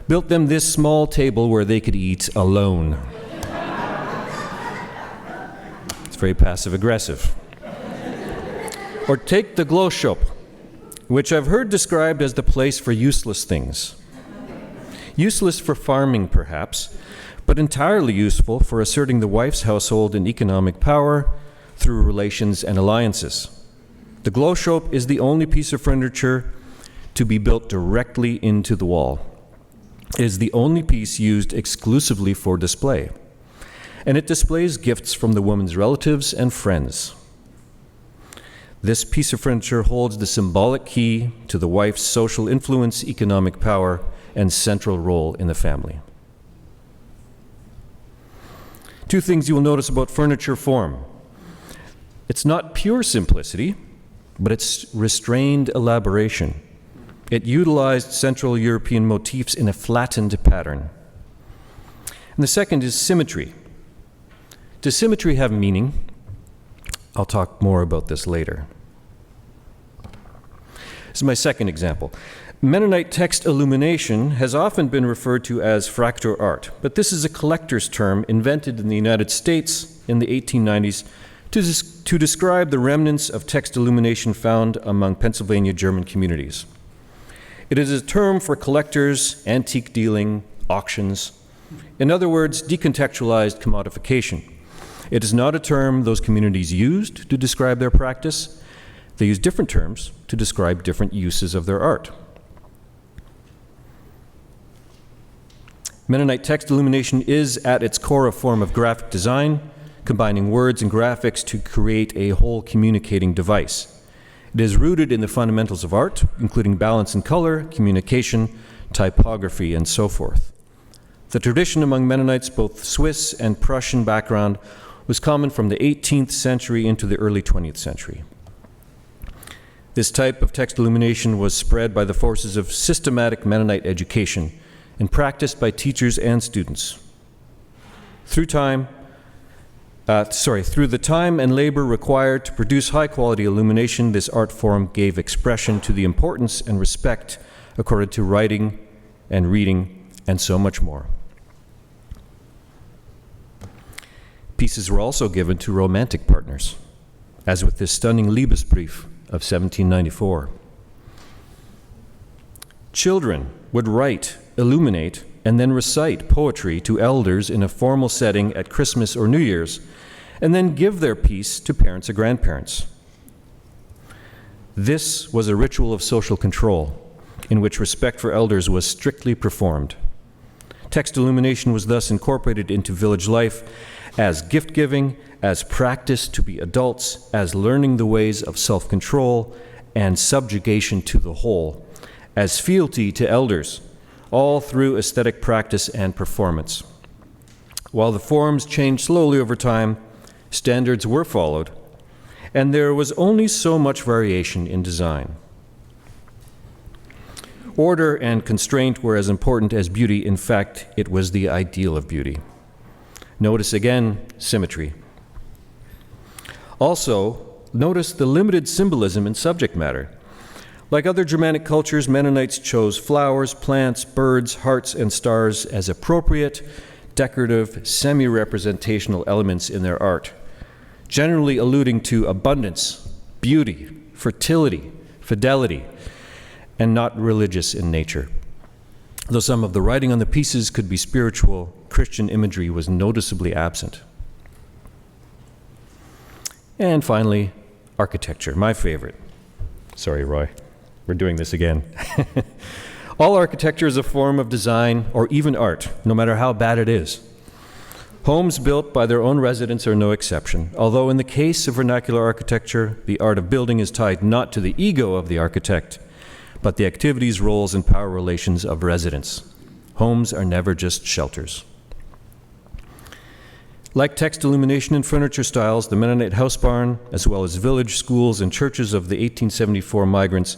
built them this small table where they could eat alone. It's very passive-aggressive. Or take the Gloshop, which I've heard described as the place for useless things. Useless for farming, perhaps, but entirely useful for asserting the wife's household and economic power through relations and alliances. The Gloshop is the only piece of furniture to be built directly into the wall. It is the only piece used exclusively for display, and it displays gifts from the woman's relatives and friends. This piece of furniture holds the symbolic key to the wife's social influence, economic power, and central role in the family. Two things you will notice about furniture form. It's not pure simplicity, but it's restrained elaboration. It utilized Central European motifs in a flattened pattern. And the second is symmetry. Does symmetry have meaning? I'll talk more about this later. This is my second example. Mennonite text illumination has often been referred to as fractal art, but this is a collector's term invented in the United States in the 1890s to describe the remnants of text illumination found among Pennsylvania German communities. It is a term for collectors, antique dealing, auctions. In other words, decontextualized commodification. It is not a term those communities used to describe their practice. They use different terms to describe different uses of their art. Mennonite text illumination is at its core a form of graphic design, combining words and graphics to create a whole communicating device. It is rooted in the fundamentals of art, including balance and color, communication, typography, and so forth. The tradition among Mennonites, both Swiss and Prussian background, was common from the 18th century into the early 20th century. This type of text illumination was spread by the forces of systematic Mennonite education and practiced by teachers and students. Through the time and labor required to produce high-quality illumination, this art form gave expression to the importance and respect accorded to writing and reading and so much more. Pieces were also given to romantic partners, as with this stunning Liebesbrief of 1794. Children would write, illuminate, and then recite poetry to elders in a formal setting at Christmas or New Year's, and then give their piece to parents or grandparents. This was a ritual of social control, in which respect for elders was strictly performed. Text illumination was thus incorporated into village life as gift-giving, as practice to be adults, as learning the ways of self-control and subjugation to the whole, as fealty to elders, all through aesthetic practice and performance. While the forms changed slowly over time, standards were followed, and there was only so much variation in design. Order and constraint were as important as beauty. In fact, it was the ideal of beauty. Notice again, symmetry. Also, notice the limited symbolism in subject matter. Like other Germanic cultures, Mennonites chose flowers, plants, birds, hearts, and stars as appropriate, decorative, semi-representational elements in their art, generally alluding to abundance, beauty, fertility, fidelity, and not religious in nature. Though some of the writing on the pieces could be spiritual, Christian imagery was noticeably absent. And finally, architecture, my favorite. Sorry, Roy, we're doing this again. All architecture is a form of design or even art, no matter how bad it is. Homes built by their own residents are no exception, although in the case of vernacular architecture, the art of building is tied not to the ego of the architect, but the activities, roles, and power relations of residents. Homes are never just shelters. Like text illumination and furniture styles, the Mennonite house barn, as well as village schools and churches of the 1874 migrants,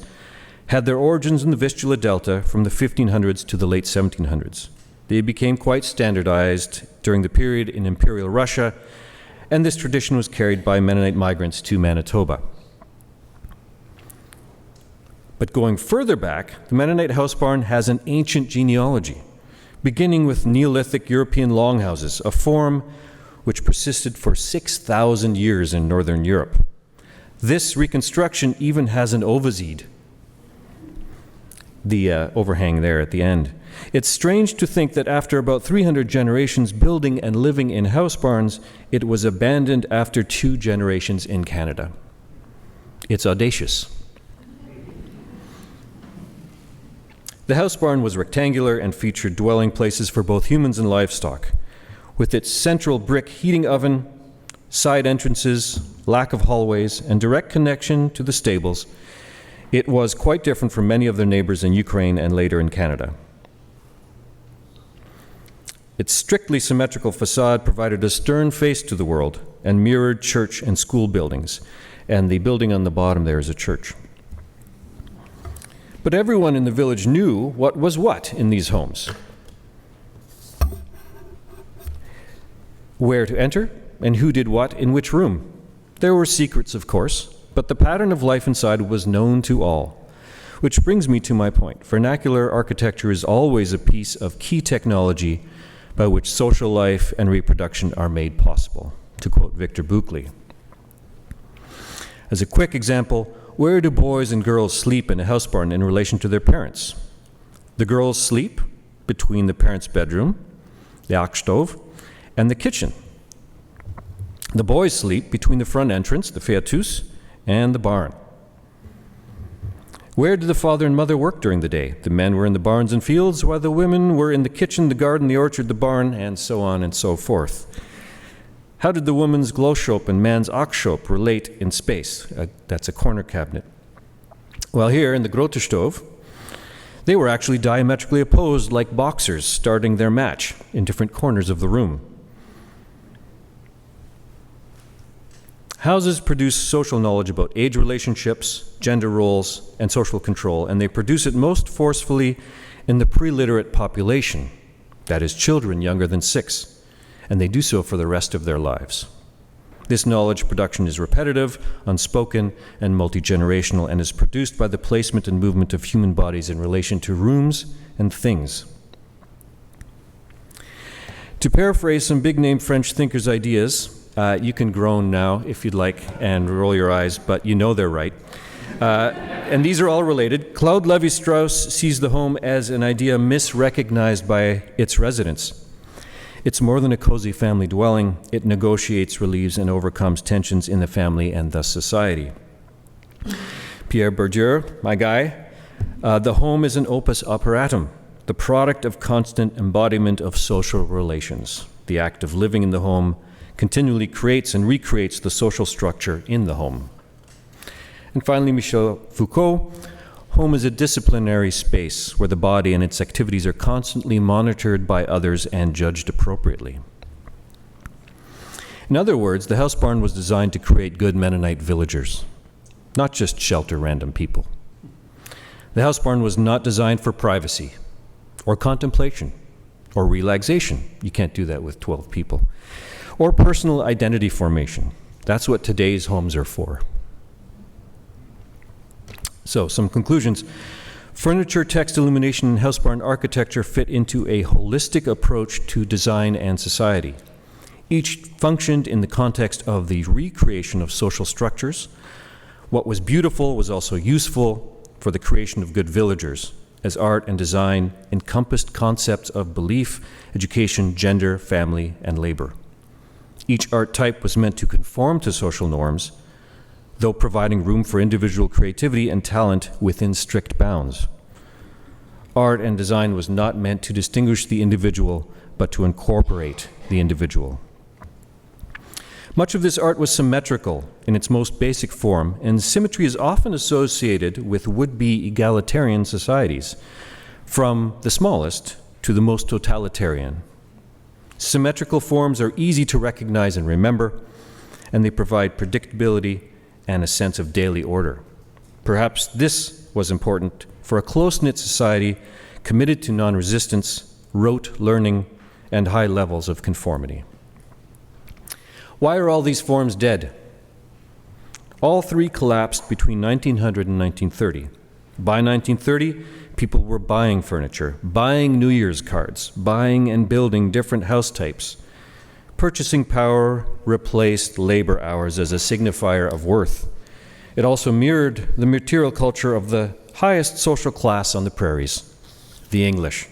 had their origins in the Vistula Delta from the 1500s to the late 1700s. They became quite standardized during the period in Imperial Russia, and this tradition was carried by Mennonite migrants to Manitoba. But going further back, the Mennonite house barn has an ancient genealogy, beginning with Neolithic European longhouses, a form which persisted for 6,000 years in Northern Europe. This reconstruction even has an ovazid, the overhang there at the end. It's strange to think that after about 300 generations building and living in house barns, it was abandoned after 2 generations in Canada. It's audacious. The house barn was rectangular and featured dwelling places for both humans and livestock. With its central brick heating oven, side entrances, lack of hallways, and direct connection to the stables, it was quite different from many of their neighbors in Ukraine and later in Canada. Its strictly symmetrical facade provided a stern face to the world and mirrored church and school buildings, and the building on the bottom there is a church. But everyone in the village knew what was what in these homes. Where to enter and who did what in which room. There were secrets, of course, but the pattern of life inside was known to all. Which brings me to my point. Vernacular architecture is always a piece of key technology by which social life and reproduction are made possible, to quote Victor Buckley. As a quick example, where do boys and girls sleep in a house barn in relation to their parents? The girls sleep between the parents' bedroom, the Akstov, and the kitchen. The boys sleep between the front entrance, the fetus, and the barn. Where did the father and mother work during the day? The men were in the barns and fields, while the women were in the kitchen, the garden, the orchard, the barn, and so on and so forth. How did the woman's glowshop and man's oxshop relate in space? That's a corner cabinet. Well, here in the Grotestove, they were actually diametrically opposed like boxers starting their match in different corners of the room. Houses produce social knowledge about age relationships, gender roles, and social control, and they produce it most forcefully in the pre-literate population, that is, children younger than 6, and they do so for the rest of their lives. This knowledge production is repetitive, unspoken, and multi-generational, and is produced by the placement and movement of human bodies in relation to rooms and things. To paraphrase some big-name French thinkers' ideas, you can groan now if you'd like and roll your eyes, but you know they're right. And these are all related. Claude Lévi-Strauss sees the home as an idea misrecognized by its residents. It's more than a cozy family dwelling. It negotiates, relieves, and overcomes tensions in the family and thus society. Pierre Bourdieu, my guy, the home is an opus operatum, the product of constant embodiment of social relations. The act of living in the home continually creates and recreates the social structure in the home. And finally, Michel Foucault, home is a disciplinary space where the body and its activities are constantly monitored by others and judged appropriately. In other words, the house barn was designed to create good Mennonite villagers, not just shelter random people. The house barn was not designed for privacy or contemplation or relaxation. You can't do that with 12 people. Or personal identity formation. That's what today's homes are for. So, some conclusions. Furniture, text illumination, and house barn architecture fit into a holistic approach to design and society. Each functioned in the context of the recreation of social structures. What was beautiful was also useful for the creation of good villagers, as art and design encompassed concepts of belief, education, gender, family, and labor. Each art type was meant to conform to social norms, though providing room for individual creativity and talent within strict bounds. art and design was not meant to distinguish the individual, but to incorporate the individual. Much of this art was symmetrical in its most basic form, and symmetry is often associated with would-be egalitarian societies, from the smallest to the most totalitarian. Symmetrical forms are easy to recognize and remember, and they provide predictability and a sense of daily order. Perhaps this was important for a close-knit society committed to non-resistance, rote learning, and high levels of conformity. Why are all these forms dead? All three collapsed between 1900 and 1930. By 1930, people were buying furniture, buying New Year's cards, buying and building different house types. Purchasing power replaced labor hours as a signifier of worth. It also mirrored the material culture of the highest social class on the prairies, the English.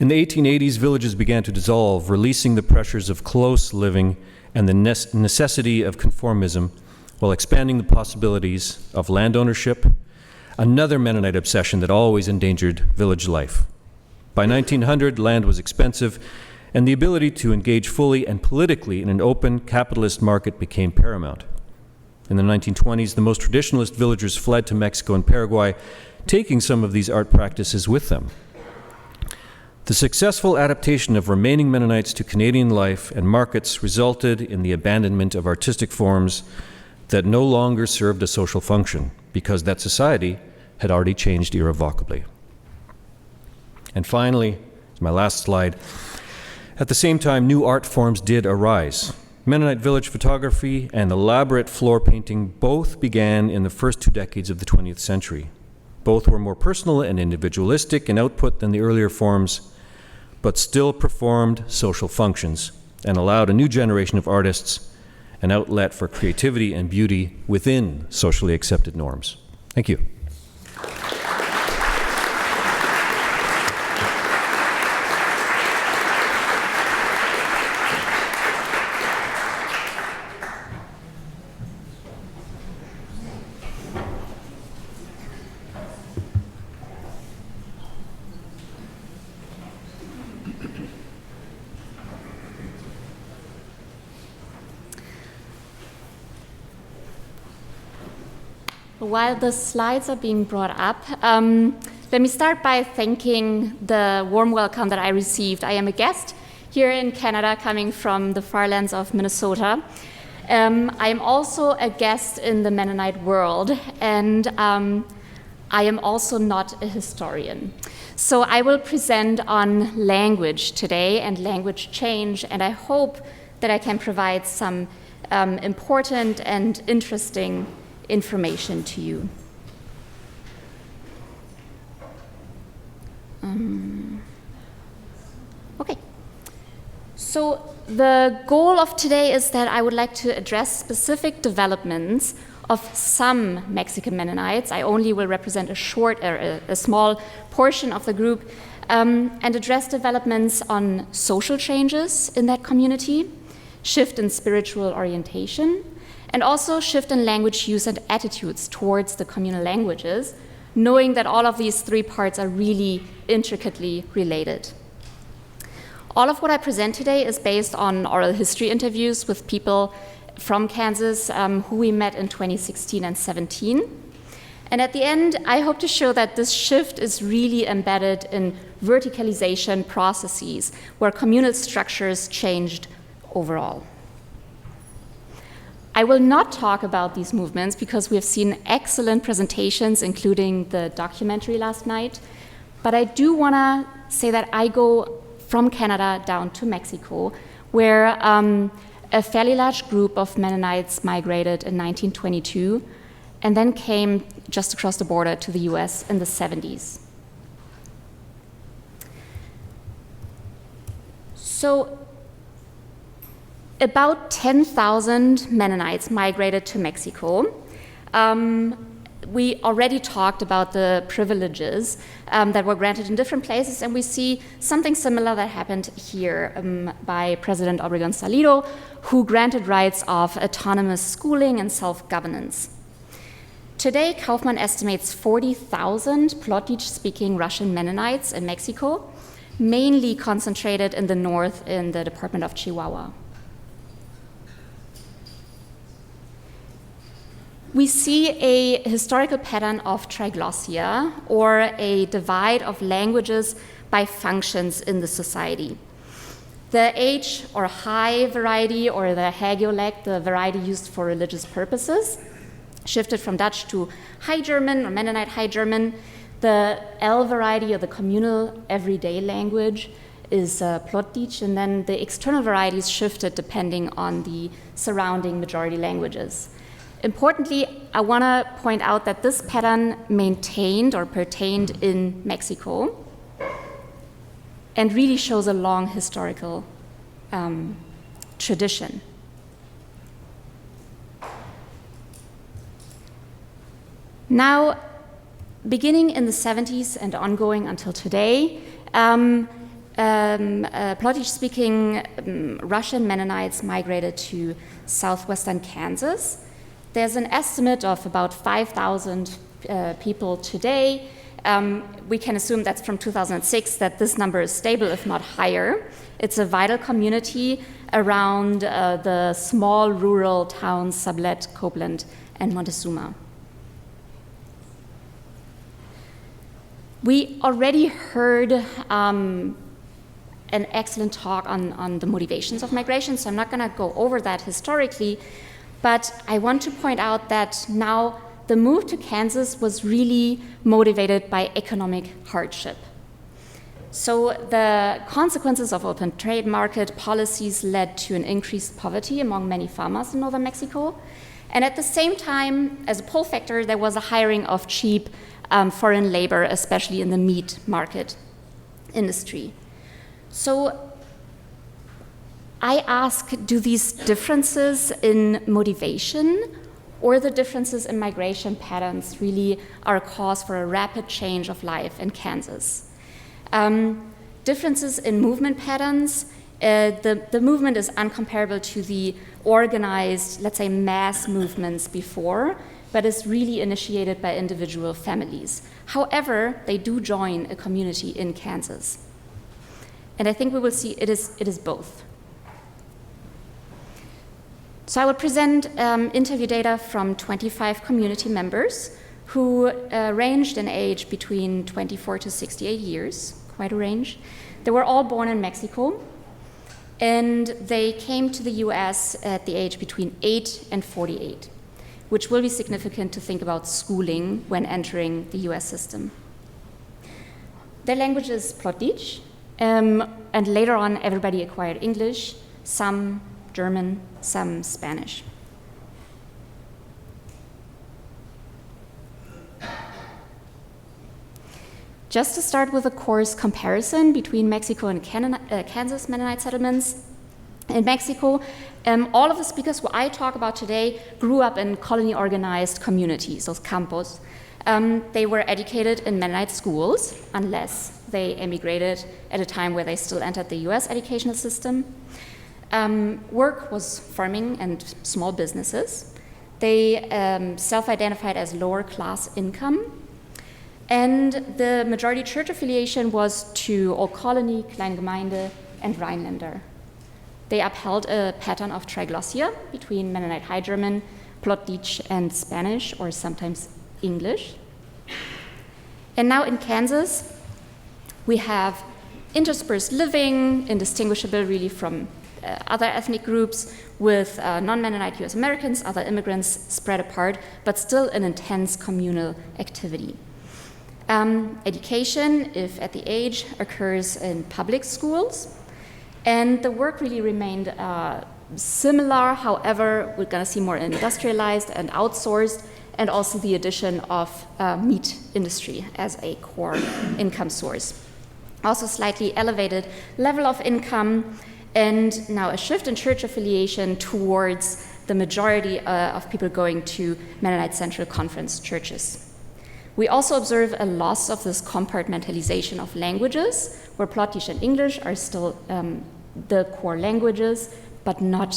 In the 1880s, villages began to dissolve, releasing the pressures of close living and the necessity of conformism, while expanding the possibilities of land ownership, another Mennonite obsession that always endangered village life. By 1900, land was expensive, and the ability to engage fully and politically in an open capitalist market became paramount. In the 1920s, the most traditionalist villagers fled to Mexico and Paraguay, taking some of these art practices with them. The successful adaptation of remaining Mennonites to Canadian life and markets resulted in the abandonment of artistic forms that no longer served a social function, because that society had already changed irrevocably. And finally, my last slide, at the same time, new art forms did arise. Mennonite village photography and elaborate floor painting both began in the first 2 decades of the 20th century. Both were more personal and individualistic in output than the earlier forms, but still performed social functions and allowed a new generation of artists an outlet for creativity and beauty within socially accepted norms. Thank you. While the slides are being brought up, let me start by thanking the warm welcome that I received. I am a guest here in Canada, coming from the far lands of Minnesota. I am also a guest in the Mennonite world, and I am also not a historian. So I will present on language today and language change, and I hope that I can provide some important and interesting information to you. Okay. So the goal of today is that I would like to address specific developments of some Mexican Mennonites. I only will represent a small portion of the group, and address developments on social changes in that community, shift in spiritual orientation, and also shift in language use and attitudes towards the communal languages, knowing that all of these three parts are really intricately related. All of what I present today is based on oral history interviews with people from Kansas who we met in 2016 and 17. And at the end, I hope to show that this shift is really embedded in verticalization processes where communal structures changed overall. I will not talk about these movements because we have seen excellent presentations, including the documentary last night. But I do want to say that I go from Canada down to Mexico, where a fairly large group of Mennonites migrated in 1922 and then came just across the border to the US in the 70s. So about 10,000 Mennonites migrated to Mexico. We already talked about the privileges that were granted in different places, and we see something similar that happened here by President Obregón Salido, who granted rights of autonomous schooling and self-governance. Today, Kaufmann estimates 40,000 Plotich-speaking Russian Mennonites in Mexico, mainly concentrated in the north in the department of Chihuahua. We see a historical pattern of triglossia, or a divide of languages by functions in the society. The H or high variety, or the Hagiolect, the variety used for religious purposes, shifted from Dutch to High German or Mennonite High German. The L variety, or the communal everyday language, is Plotich, and then the external varieties shifted depending on the surrounding majority languages. Importantly, I want to point out that this pattern maintained or pertained in Mexico and really shows a long historical tradition. Now, beginning in the 70s and ongoing until today, Plotich-speaking Russian Mennonites migrated to southwestern Kansas. There's an estimate of about 5,000 people today. We can assume that's from 2006, that this number is stable, if not higher. It's a vital community around the small rural towns Sublette, Copeland, and Montezuma. We already heard an excellent talk on the motivations of migration, so I'm not going to go over that historically. But I want to point out that now the move to Kansas was really motivated by economic hardship. So the consequences of open trade market policies led to an increased poverty among many farmers in northern Mexico. And at the same time, as a pull factor, there was a hiring of cheap foreign labor, especially in the meat market industry. So I ask, do these differences in motivation or the differences in migration patterns really are a cause for a rapid change of life in Kansas? Differences in movement patterns, the movement is uncomparable to the organized, let's say, mass movements before, but is really initiated by individual families. However, they do join a community in Kansas. And I think we will see it is both. So I will present interview data from 25 community members who ranged in age between 24 to 68 years, quite a range. They were all born in Mexico, and they came to the US at the age between 8 and 48, which will be significant to think about schooling when entering the US system. Their language is Plotich, and later on everybody acquired English, some German, some Spanish. Just to start with a coarse comparison between Mexico and Kansas Mennonite settlements. In Mexico, all of the speakers who I talk about today grew up in colony-organized communities, those campos. They were educated in Mennonite schools, unless they emigrated at a time where they still entered the US educational system. Work was farming and small businesses. They self-identified as lower class income. And the majority church affiliation was to Old Colony, Kleingemeinde, and Rhinelander. They upheld a pattern of triglossia between Mennonite High German, Plotich, and Spanish, or sometimes English. And now in Kansas, we have interspersed living, indistinguishable really from other ethnic groups, with non-Mennonite US Americans, other immigrants spread apart, but still an intense communal activity. Education, if at the age, occurs in public schools, and the work really remained similar. However, we're going to see more industrialized and outsourced, and also the addition of meat industry as a core income source. Also slightly elevated level of income, and now a shift in church affiliation towards the majority of people going to Mennonite Central Conference churches. We also observe a loss of this compartmentalization of languages, where Plotich and English are still the core languages, but not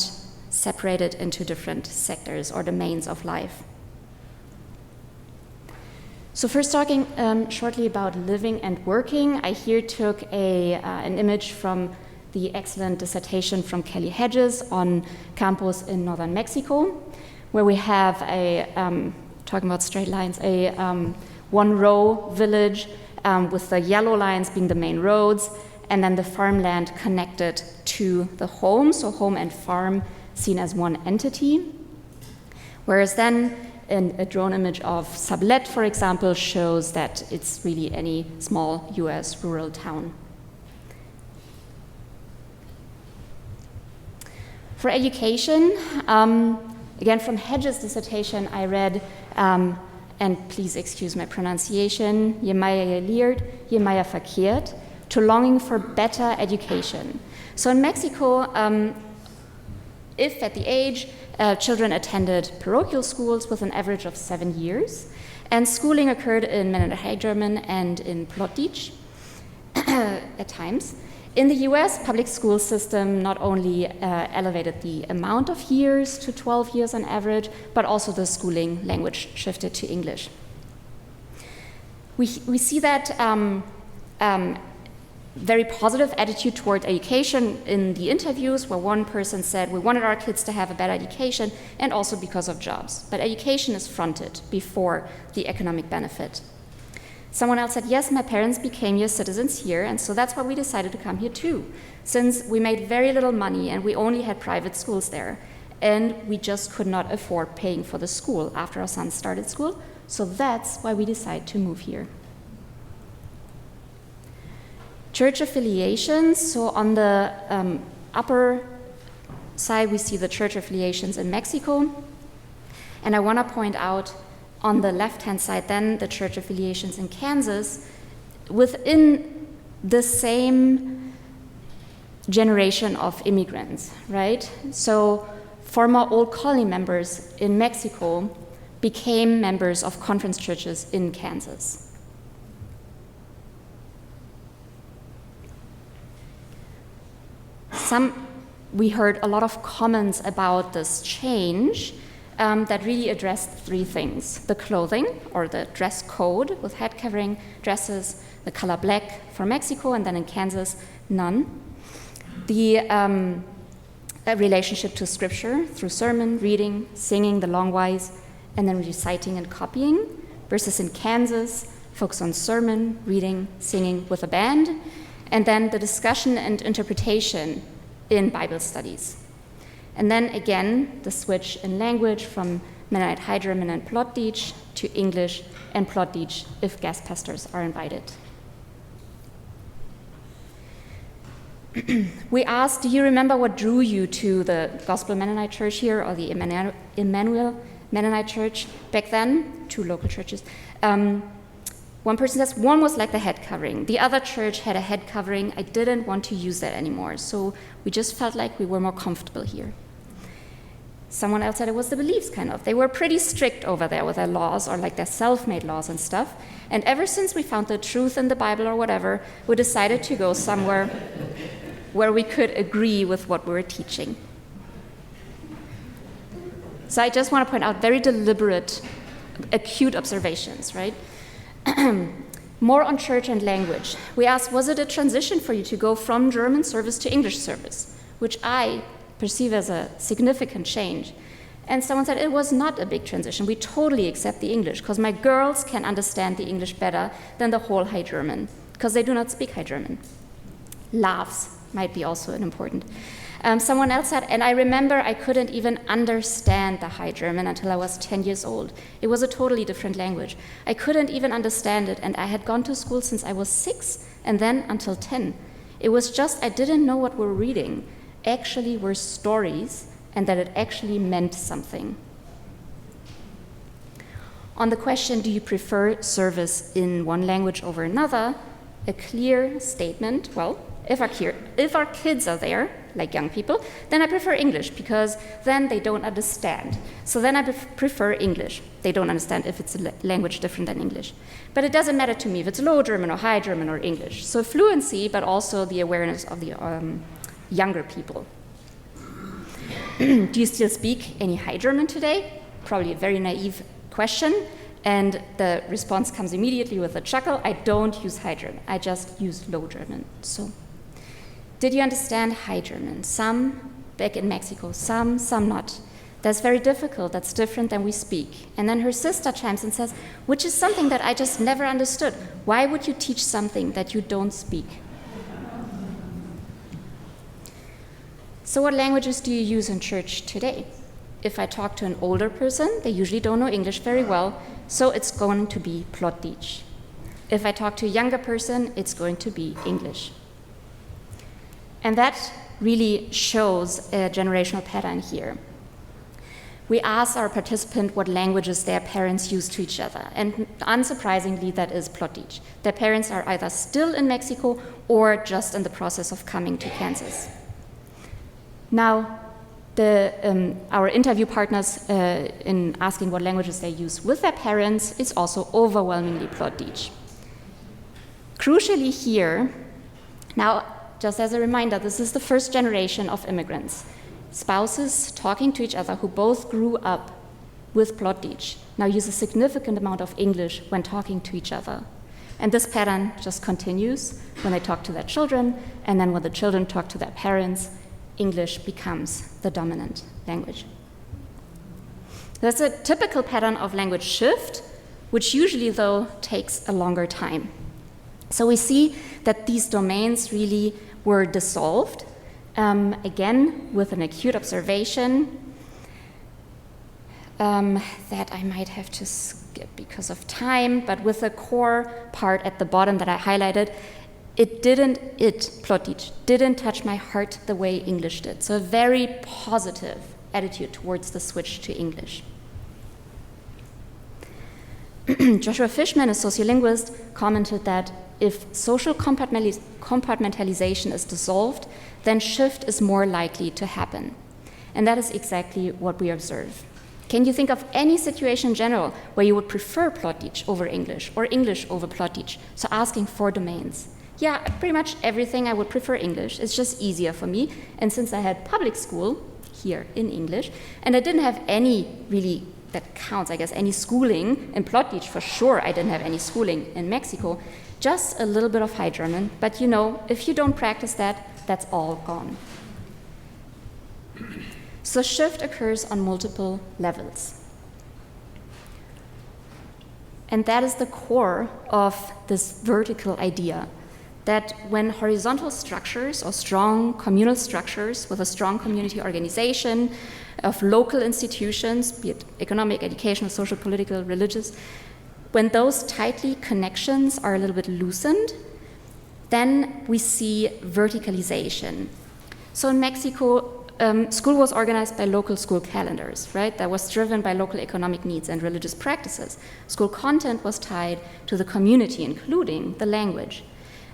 separated into different sectors or domains of life. So first talking shortly about living and working, I here took an image from the excellent dissertation from Kelly Hedges on campus in northern Mexico, where we have talking about straight lines, a one-row village with the yellow lines being the main roads, and then the farmland connected to the home, so home and farm seen as one entity. Whereas then a drone image of Sablet, for example, shows that it's really any small US rural town. For education, again from Hedges' dissertation, I read, and please excuse my pronunciation, Jemaya Leerd, Jemaya Verkeerd, to longing for better education. So in Mexico, if at the age, children attended parochial schools with an average of 7 years, and schooling occurred in Mennonite High German and in Plotitsch at times. In the US, public school system not only elevated the amount of years to 12 years on average, but also the schooling language shifted to English. We see that very positive attitude toward education in the interviews, where one person said, we wanted our kids to have a better education and also because of jobs. But education is fronted before the economic benefit. Someone else said, yes, my parents became US citizens here, and so that's why we decided to come here too, since we made very little money and we only had private schools there, and we just could not afford paying for the school after our son started school, so that's why we decided to move here. Church affiliations, so on the upper side we see the church affiliations in Mexico, and I want to point out on the left-hand side then the church affiliations in Kansas within the same generation of immigrants, right? So former Old Colony members in Mexico became members of conference churches in Kansas. We heard a lot of comments about this change that really addressed three things: the clothing, or the dress code with head covering, dresses, the color black for Mexico, and then in Kansas, none. The relationship to scripture through sermon, reading, singing the long wise, and then reciting and copying, versus in Kansas, focus on sermon, reading, singing with a band, and then the discussion and interpretation in Bible studies. And then again, the switch in language from Mennonite High German and Plotitsch to English and Plotitsch if guest pastors are invited. We asked, do you remember what drew you to the Gospel Mennonite Church here, or the Emmanuel Mennonite Church back then? Two local churches. One person says, one was like the head covering. The other church had a head covering. I didn't want to use that anymore, so we just felt like we were more comfortable here. Someone else said it was the beliefs, kind of. They were pretty strict over there with their laws, or like their self-made laws and stuff. And ever since we found the truth in the Bible or whatever, we decided to go somewhere where we could agree with what we were teaching. So I just want to point out very deliberate, acute observations, right? More on church and language. We asked, was it a transition for you to go from German service to English service, which I perceive as a significant change. And someone said it was not a big transition. We totally accept the English, because my girls can understand the English better than the whole High German, because they do not speak High German. Laughs might be also an important. Someone else said, and I remember I couldn't even understand the High German until I was 10 years old. It was a totally different language. I couldn't even understand it, and I had gone to school since I was 6, and then until 10. It was just I didn't know what we were reading actually were stories, and that it actually meant something. On the question, do you prefer service in one language over another, a clear statement, well, if our kids are there, like young people, then I prefer English, because then they don't understand. So then I prefer English. They don't understand if it's a language different than English. But it doesn't matter to me if it's Low German or High German or English. So fluency, but also the awareness of the younger people. Do you still speak any High German today? Probably a very naive question. And the response comes immediately with a chuckle. I don't use High German, I just use Low German. So, did you understand High German? Some back in Mexico, some not. That's very difficult, that's different than we speak. And then her sister chimes and says, which is something that I just never understood. Why would you teach something that you don't speak? So what languages do you use in church today? If I talk to an older person, they usually don't know English very well, so it's going to be Plotdietsch. If I talk to a younger person, it's going to be English. And that really shows a generational pattern here. We asked our participant what languages their parents use to each other, and unsurprisingly, that is Plotdietsch. Their parents are either still in Mexico or just in the process of coming to Kansas. Now, our interview partners in asking what languages they use with their parents is also overwhelmingly Plotdietsch. Crucially here, now, just as a reminder, this is the first generation of immigrants. Spouses talking to each other who both grew up with Plotdietsch now use a significant amount of English when talking to each other. And this pattern just continues when they talk to their children, and then when the children talk to their parents, English becomes the dominant language. There's a typical pattern of language shift, which usually, though, takes a longer time. So we see that these domains really were dissolved, again, with an acute observation that I might have to skip because of time, but with the core part at the bottom that I highlighted, Plotdietsch didn't touch my heart the way English did. So a very positive attitude towards the switch to English. Joshua Fishman, a sociolinguist, commented that if social compartmentalization is dissolved, then shift is more likely to happen. And that is exactly what we observe. Can you think of any situation in general where you would prefer Plotdietsch over English or English over Plotdietsch? So asking for domains. Yeah, pretty much everything I would prefer English. It's just easier for me. And since I had public school here in English, and I didn't have any really, that counts, I guess, any schooling in Plotdietsch, for sure I didn't have any schooling in Mexico, just a little bit of High German. But you know, if you don't practice that, that's all gone. So shift occurs on multiple levels. And that is the core of this vertical idea, that when horizontal structures or strong communal structures with a strong community organization of local institutions, be it economic, educational, social, political, religious, when those tightly connections are a little bit loosened, then we see verticalization. So in Mexico, school was organized by local school calendars, right? That was driven by local economic needs and religious practices. School content was tied to the community, including the language.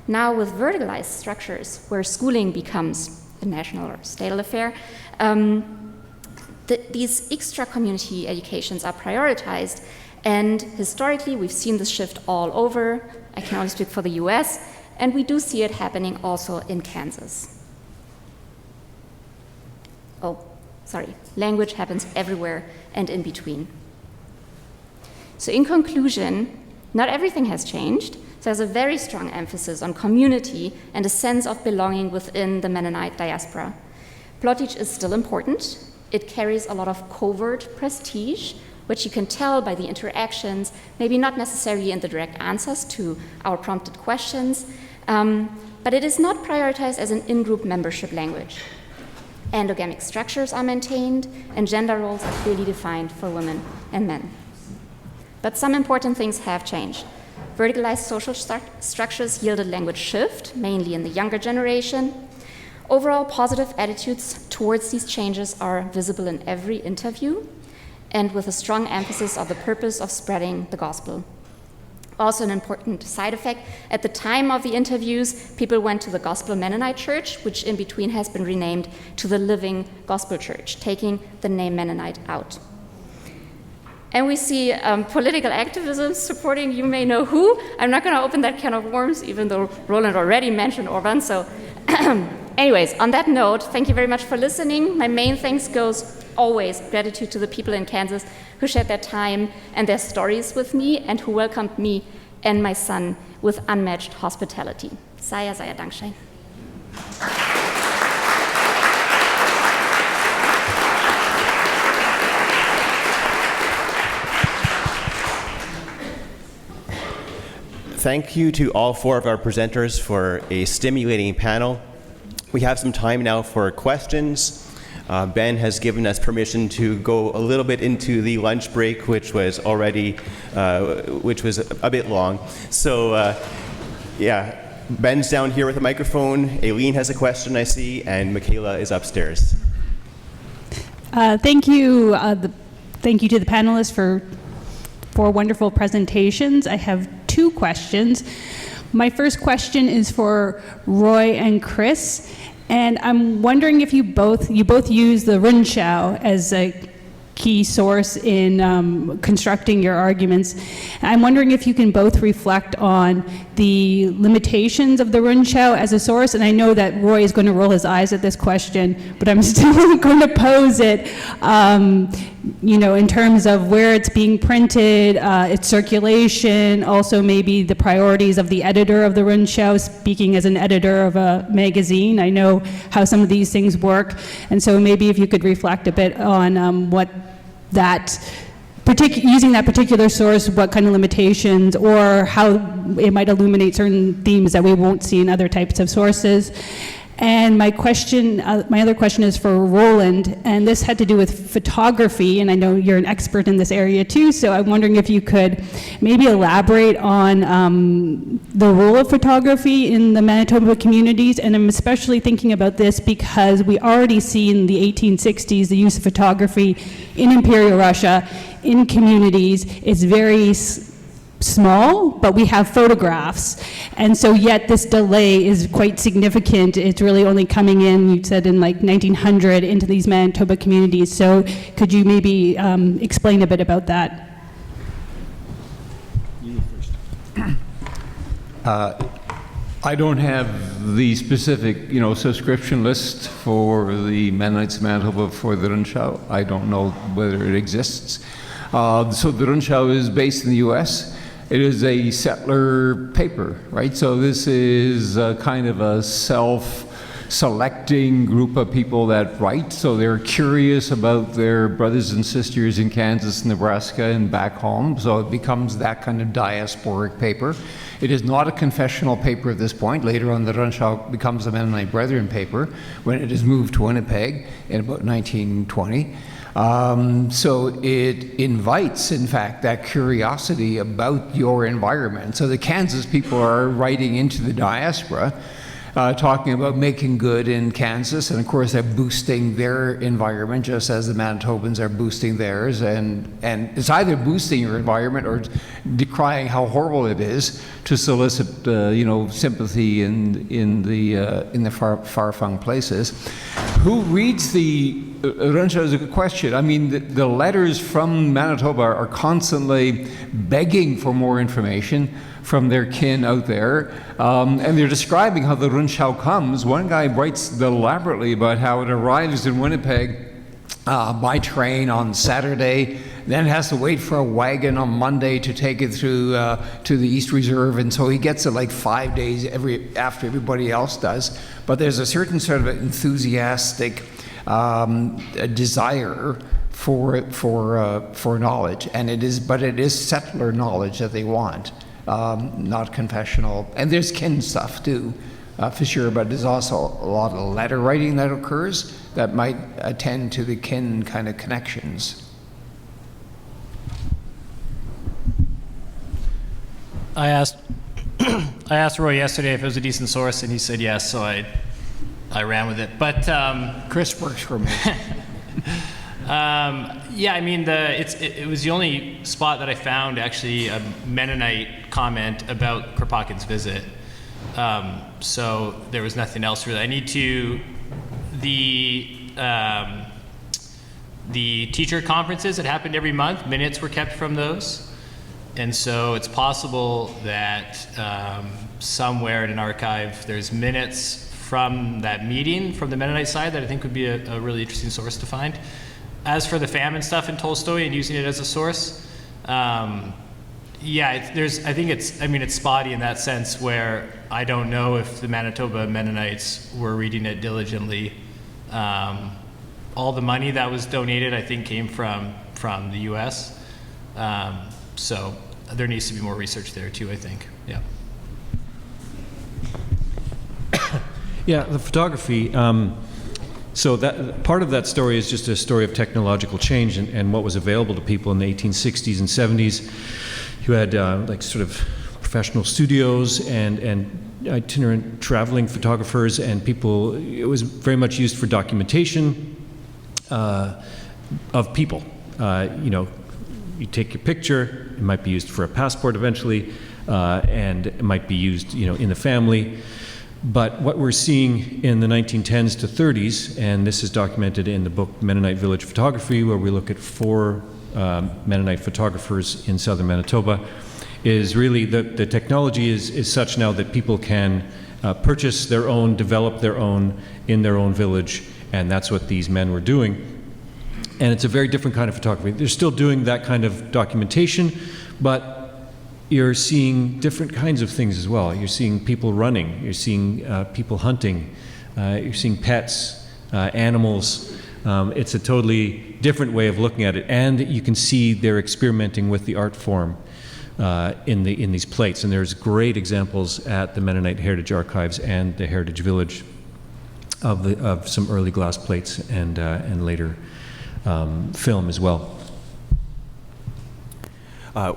Now with verticalized structures, where schooling becomes a national or statal affair, these extra community educations are prioritized, and historically we've seen this shift all over. I can only speak for the US, and we do see it happening also in Kansas. Language happens everywhere and in between. So in conclusion, not everything has changed. So there's a very strong emphasis on community and a sense of belonging within the Mennonite diaspora. Plotdietsch is still important. It carries a lot of covert prestige, which you can tell by the interactions, maybe not necessarily in the direct answers to our prompted questions, but it is not prioritized as an in-group membership language. Endogamic structures are maintained, and gender roles are clearly defined for women and men. But some important things have changed. Verticalized social structures yielded language shift, mainly in the younger generation. Overall positive attitudes towards these changes are visible in every interview, and with a strong emphasis on the purpose of spreading the gospel. Also an important side effect, at the time of the interviews, people went to the Gospel Mennonite Church, which in between has been renamed to the Living Gospel Church, taking the name Mennonite out. And we see political activism supporting you may know who. I'm not going to open that can of worms, even though Roland already mentioned Orban. So anyways, on that note, thank you very much for listening. My main thanks goes always gratitude to the people in Kansas who shared their time and their stories with me and who welcomed me and my son with unmatched hospitality. Saya Dankschein. Thank you to all four of our presenters for a stimulating panel. We have some time now for questions. Ben has given us permission to go a little bit into the lunch break, which was already, which was a bit long. So, yeah, Ben's down here with a microphone. Aileen has a question, I see, and Michaela is upstairs. Thank you. Thank you to the panelists for wonderful presentations. I have two questions. My first question is for Roy and Chris, and I'm wondering if you both use the Rundschau as a key source in constructing your arguments. I'm wondering if you can both reflect on the limitations of the Rundschau as a source, and I know that Roy is going to roll his eyes at this question, but I'm still going to pose it, in terms of where it's being printed, its circulation, also maybe the priorities of the editor of the Rundschau, speaking as an editor of a magazine. I know how some of these things work, and so maybe if you could reflect a bit on what that using that particular source, what kind of limitations, or how it might illuminate certain themes that we won't see in other types of sources. And my other question is for Roland, and this had to do with photography, and I know you're an expert in this area too, so I'm wondering if you could maybe elaborate on the role of photography in the Manitoba communities, and I'm especially thinking about this because we already see in the 1860s the use of photography in Imperial Russia, in communities. It's very small, but we have photographs, and so yet this delay is quite significant. It's really only coming in, you said, in like 1900 into these Manitoba communities. So could you maybe explain a bit about that? You first. I don't have the specific, subscription list for the Mennonites of Manitoba for the Rundschau. I don't know whether it exists. So the Rundschau is based in the U.S. It is a settler paper, right? So this is kind of a self-selecting group of people that write. So they're curious about their brothers and sisters in Kansas, Nebraska, and back home. So it becomes that kind of diasporic paper. It is not a confessional paper at this point. Later on, the Rundschau becomes a Mennonite Brethren paper when it is moved to Winnipeg in about 1920. So it invites, in fact, that curiosity about your environment. So the Kansas people are writing into the diaspora, talking about making good in Kansas, and of course they're boosting their environment just as the Manitobans are boosting theirs, and it's either boosting your environment or decrying how horrible it is to solicit sympathy in the far-flung places. Who reads the Rundschau is a good question. I mean, the letters from Manitoba are constantly begging for more information from their kin out there, and they're describing how the Rundschau comes. One guy writes elaborately about how it arrives in Winnipeg by train on Saturday, then has to wait for a wagon on Monday to take it through to the East Reserve, and so he gets it like 5 days after everybody else does. But there's a certain sort of enthusiastic desire for knowledge, and it is settler knowledge that they want, not confessional. And there's kin stuff too, for sure, but there's also a lot of letter writing that occurs that might attend to the kin kind of connections. I asked Roy yesterday if it was a decent source, and he said yes, so I ran with it. But Chris works for me. yeah, I mean, it was the only spot that I found actually a Mennonite comment about Kropotkin's visit. So there was nothing else really. I need to the teacher conferences that happened every month. Minutes were kept from those. And so it's possible that somewhere in an archive there's minutes from that meeting from the Mennonite side that I think would be a really interesting source to find. as for the famine stuff in Tolstoy and using it as a source, yeah, I think it's spotty in that sense where I don't know if the Manitoba Mennonites were reading it diligently. All the money that was donated, I think, came from the U.S. So there needs to be more research there too, I think. Yeah. Yeah, the photography. So that part of that story is just a story of technological change and what was available to people in the 1860s and 70s. You had like sort of professional studios and itinerant traveling photographers and people. It was very much used for documentation of people. You take your picture. It might be used for a passport eventually, and it might be used, in the family. But what we're seeing in the 1910s to 30s, and this is documented in the book Mennonite Village Photography, where we look at 4 Mennonite photographers in southern Manitoba, is really the technology is such now that people can purchase their own, develop their own in their own village, and that's what these men were doing. And it's a very different kind of photography. They're still doing that kind of documentation, but you're seeing different kinds of things as well. You're seeing people running, you're seeing people hunting, you're seeing pets, animals. It's a totally different way of looking at it. And you can see they're experimenting with the art form in these plates. And there's great examples at the Mennonite Heritage Archives and the Heritage Village of some early glass plates and later film as well.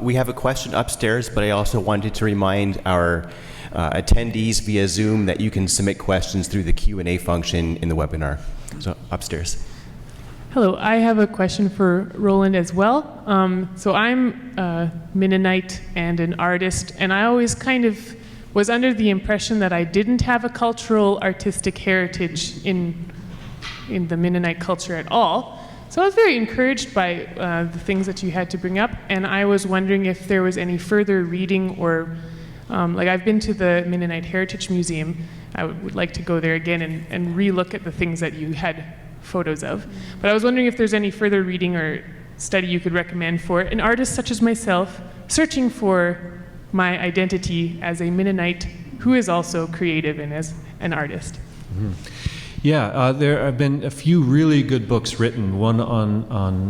We have a question upstairs, but I also wanted to remind our attendees via Zoom that you can submit questions through the Q&A function in the webinar. So upstairs. Hello, I have a question for Roland as well. So I'm a Mennonite and an artist, and I always kind of was under the impression that I didn't have a cultural artistic heritage in the Mennonite culture at all. So I was very encouraged by the things that you had to bring up, and I was wondering if there was any further reading or, like I've been to the Mennonite Heritage Museum. I would like to go there again and re-look at the things that you had photos of. But I was wondering if there's any further reading or study you could recommend for an artist such as myself, searching for my identity as a Mennonite who is also creative and as an artist. Mm-hmm. Yeah, there have been a few really good books written. One on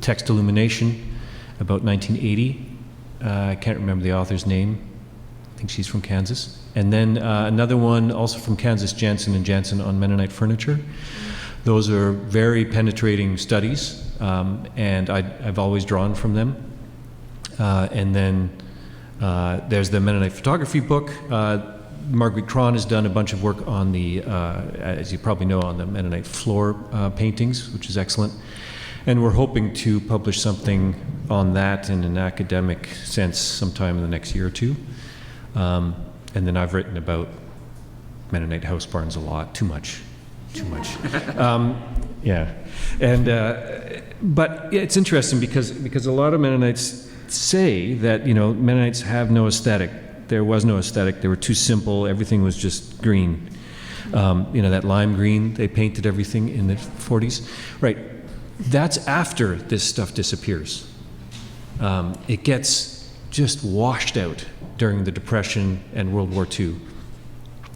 text illumination, about 1980. I can't remember the author's name. I think she's from Kansas. And then another one, also from Kansas, Jansen and Jansen, on Mennonite furniture. Those are very penetrating studies, and I've always drawn from them. And then there's the Mennonite photography book. Marguerite Cron has done a bunch of work on the, as you probably know, on the Mennonite floor paintings, which is excellent. And we're hoping to publish something on that in an academic sense sometime in the next year or two. And then I've written about Mennonite house barns a lot, too much. Yeah. And, but it's interesting because a lot of Mennonites say that, Mennonites have no aesthetic. There was no aesthetic. They were too simple. Everything was just green. That lime green, they painted everything in the 40s. Right. That's after this stuff disappears. It gets just washed out during the Depression and World War II.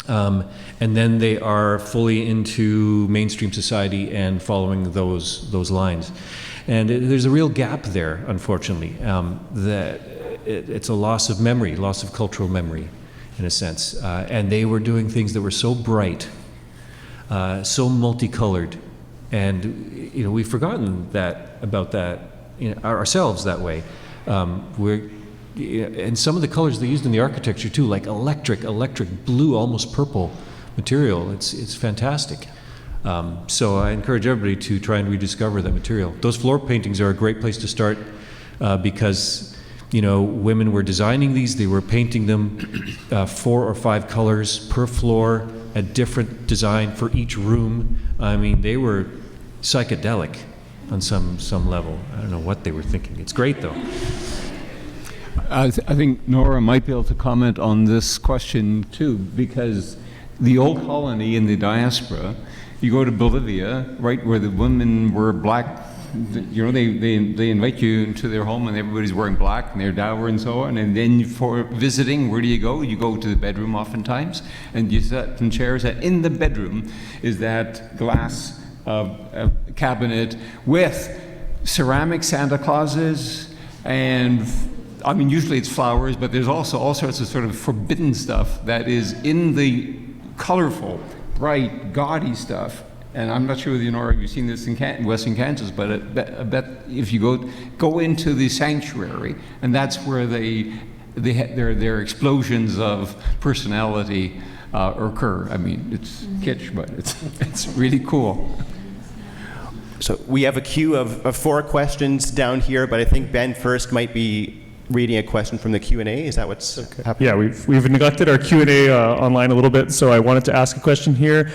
And then they are fully into mainstream society and following those lines. And there's a real gap there, unfortunately, that it's a loss of memory, loss of cultural memory, in a sense. And they were doing things that were so bright, so multicolored, and we've forgotten about that ourselves that way. And some of the colors they used in the architecture too, like electric blue, almost purple material. It's fantastic. So I encourage everybody to try and rediscover that material. Those floor paintings are a great place to start because women were designing these. They were painting them 4 or 5 colors per floor, a different design for each room. I mean, they were psychedelic on some level. I don't know what they were thinking. It's great though. I think Nora might be able to comment on this question too, because the old colony in the diaspora. You go to Bolivia, right where the women were black. You know, they invite you into their home and everybody's wearing black and they're dour and so on. And then for visiting, where do you go? You go to the bedroom oftentimes, and you sit in chairs. And in the bedroom is that glass cabinet with ceramic Santa Clauses, and I mean, usually it's flowers, but there's also all sorts of sort of forbidden stuff that is in the colorful, bright, gaudy stuff. And I'm not sure whether Nora, you've seen this in Western Kansas, but I bet if you go into the sanctuary, and that's where their explosions of personality occur. I mean, it's kitsch, but it's really cool. So we have a queue of 4 questions down here, but I think Ben first might be reading a question from the Q&A. Is that what's happening? Yeah, we've neglected our Q&A online a little bit, so I wanted to ask a question here.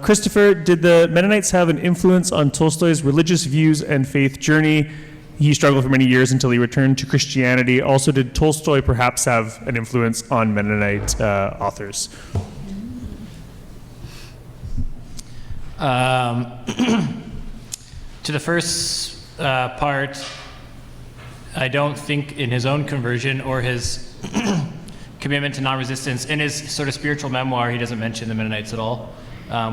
Christopher, did the Mennonites have an influence on Tolstoy's religious views and faith journey? He struggled for many years until he returned to Christianity. Also, did Tolstoy perhaps have an influence on Mennonite authors? To the first part, I don't think in his own conversion or his commitment to non-resistance, in his sort of spiritual memoir, he doesn't mention the Mennonites at all,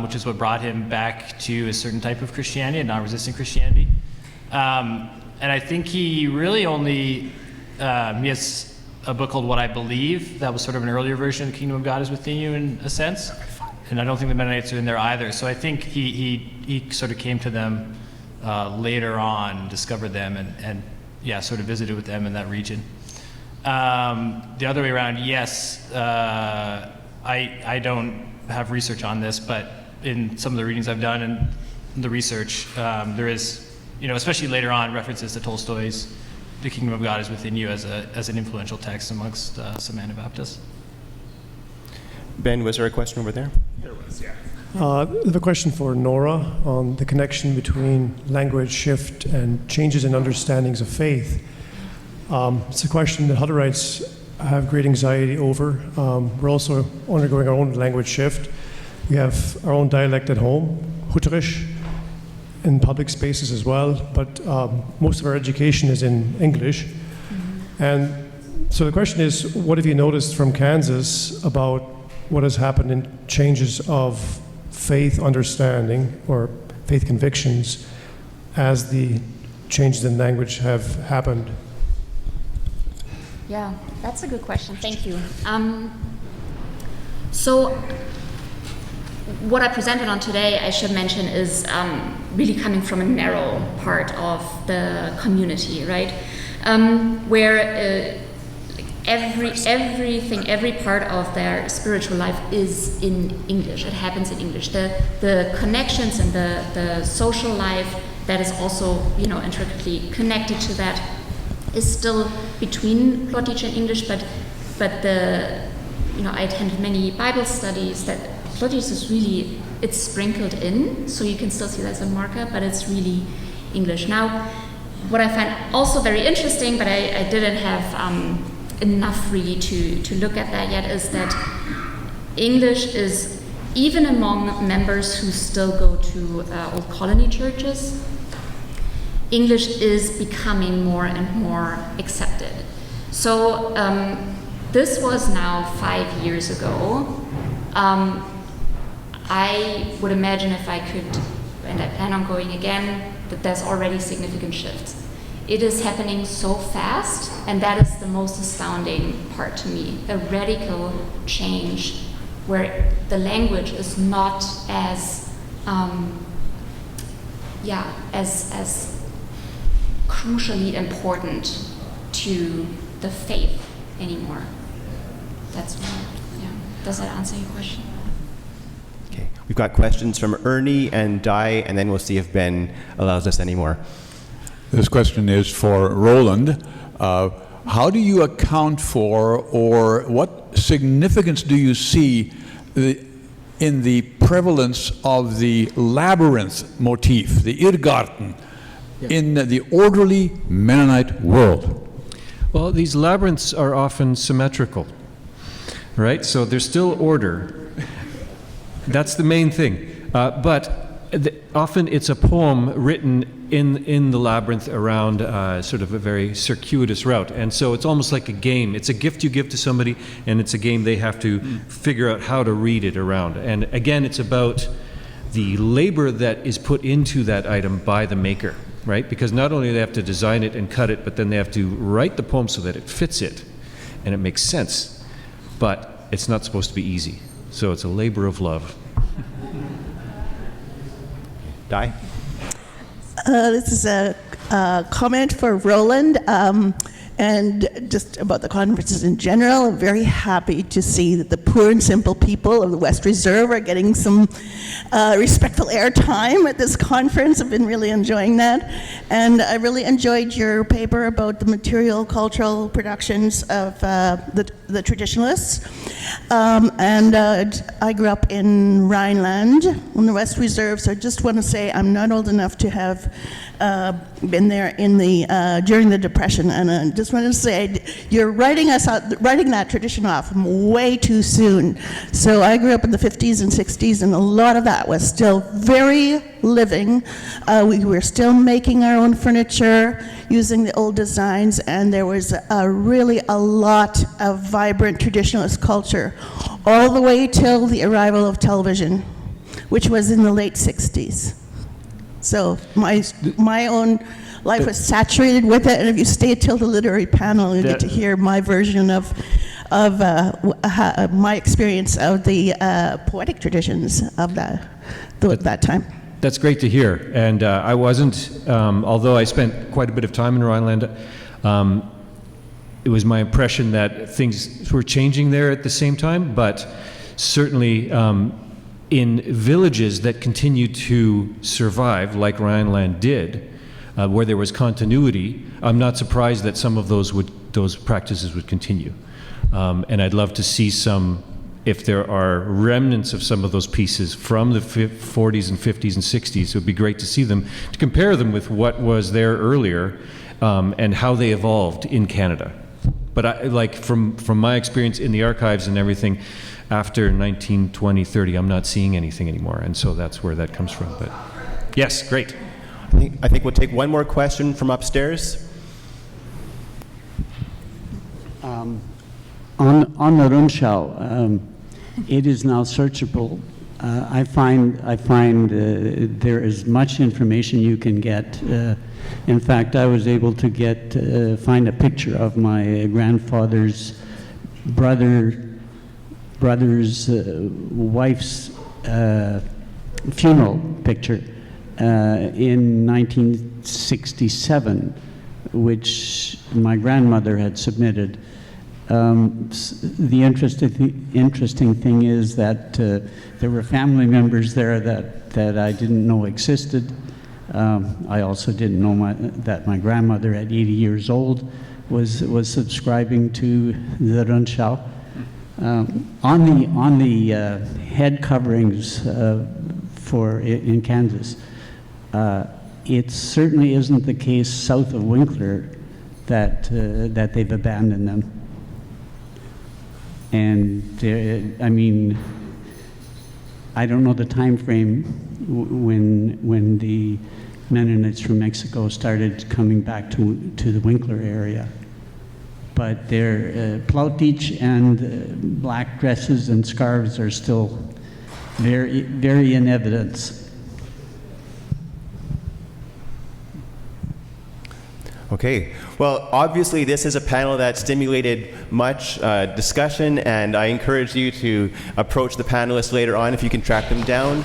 which is what brought him back to a certain type of Christianity, a non-resistant Christianity. And I think he really only, he has a book called What I Believe, that was sort of an earlier version of The Kingdom of God is Within You in a sense. And I don't think the Mennonites are in there either. So I think he sort of came to them later on, discovered them, and yeah, sort of visited with them in that region. The other way around, yes, I don't have research on this, but in some of the readings I've done and the research, there is, especially later on, references to Tolstoy's The Kingdom of God is Within You as an influential text amongst some Anabaptists. Ben, was there a question over there? There was, yeah. I have a question for Nora on the connection between language shift and changes in understandings of faith. It's a question that Hutterites have great anxiety over. We're also undergoing our own language shift. We have our own dialect at home, Hutterisch, in public spaces as well, but most of our education is in English. And so the question is, what have you noticed from Kansas about what has happened in changes of faith understanding or faith convictions as the changes in language have happened? Yeah, that's a good question. Thank you. So what I presented on today, I should mention, is really coming from a narrow part of the community, right? Where every part of their spiritual life is in English. It happens in English. The connections and the social life that is also, intricately connected to that is still between Plotich and English, but I attended many Bible studies that Plotich is really, it's sprinkled in, so you can still see that as a marker, but it's really English. Now, what I find also very interesting, but I didn't have enough really to look at that yet, is that English is, even among members who still go to old colony churches, English is becoming more and more accepted. So this was now 5 years ago. I would imagine if I could, and I plan on going again, that there's already significant shifts. It is happening so fast, and that is the most astounding part to me, a radical change where the language is not as crucially important to the faith anymore. That's why, yeah. Does that answer your question? Okay, we've got questions from Ernie and Di, and then we'll see if Ben allows us any more. This question is for Roland. How do you account for, or what significance do you see in the prevalence of the labyrinth motif, the Irrgarten, in the orderly Mennonite world? Well, these labyrinths are often symmetrical, right? So there's still order. That's the main thing. Often it's a poem written in the labyrinth around sort of a very circuitous route. And so it's almost like a game. It's a gift you give to somebody, and it's a game they have to figure out how to read it around. And again, it's about the labor that is put into that item by the maker, right? Because not only do they have to design it and cut it, but then they have to write the poem so that it fits it and it makes sense. But it's not supposed to be easy. So it's a labor of love. Di? This is a comment for Roland, and just about the conferences in general. I'm very happy to see that the poor and simple people of the West Reserve are getting some respectful airtime at this conference. I've been really enjoying that. And I really enjoyed your paper about the material cultural productions of the traditionalists. I grew up in Rhineland on the West Reserve, so I just want to say I'm not old enough to have been there in the during the Depression, and I just wanted to say you're writing that tradition off way too soon. So I grew up in the 50s and 60s, and a lot of that was still very living. We were still making our own furniture using the old designs, and there was really a lot of vibrant traditionalist culture all the way till the arrival of television, which was in the late 60s. So my own life was saturated with it, and if you stay till the literary panel, you get to hear my version of my experience of the poetic traditions of that time. That's great to hear. And I wasn't, although I spent quite a bit of time in Rhineland, it was my impression that things were changing there at the same time, but certainly in villages that continued to survive, like Rhineland did, where there was continuity, I'm not surprised that some of those practices would continue. And I'd love to see some, if there are remnants of some of those pieces from the 40s and 50s and 60s, it would be great to see them, to compare them with what was there earlier and how they evolved in Canada. But from my experience in the archives and everything, after 1920, 30, I'm not seeing anything anymore, and so that's where that comes from. But yes, great. I think we'll take one more question from upstairs. On the Rundschau, it is now searchable. I find there is much information you can get. In fact, I was able to find a picture of my grandfather's brother's wife's funeral picture in 1967, which my grandmother had submitted. The interesting thing is that there were family members there that I didn't know existed. I also didn't know that my grandmother at 80 years old was subscribing to the Rundschau. On the head coverings in Kansas, it certainly isn't the case south of Winkler that they've abandoned them. And I mean, I don't know the time frame when the Mennonites from Mexico started coming back to the Winkler area. But their plautich and black dresses and scarves are still very, very in evidence. Okay, well, obviously this is a panel that stimulated much discussion, and I encourage you to approach the panelists later on if you can track them down.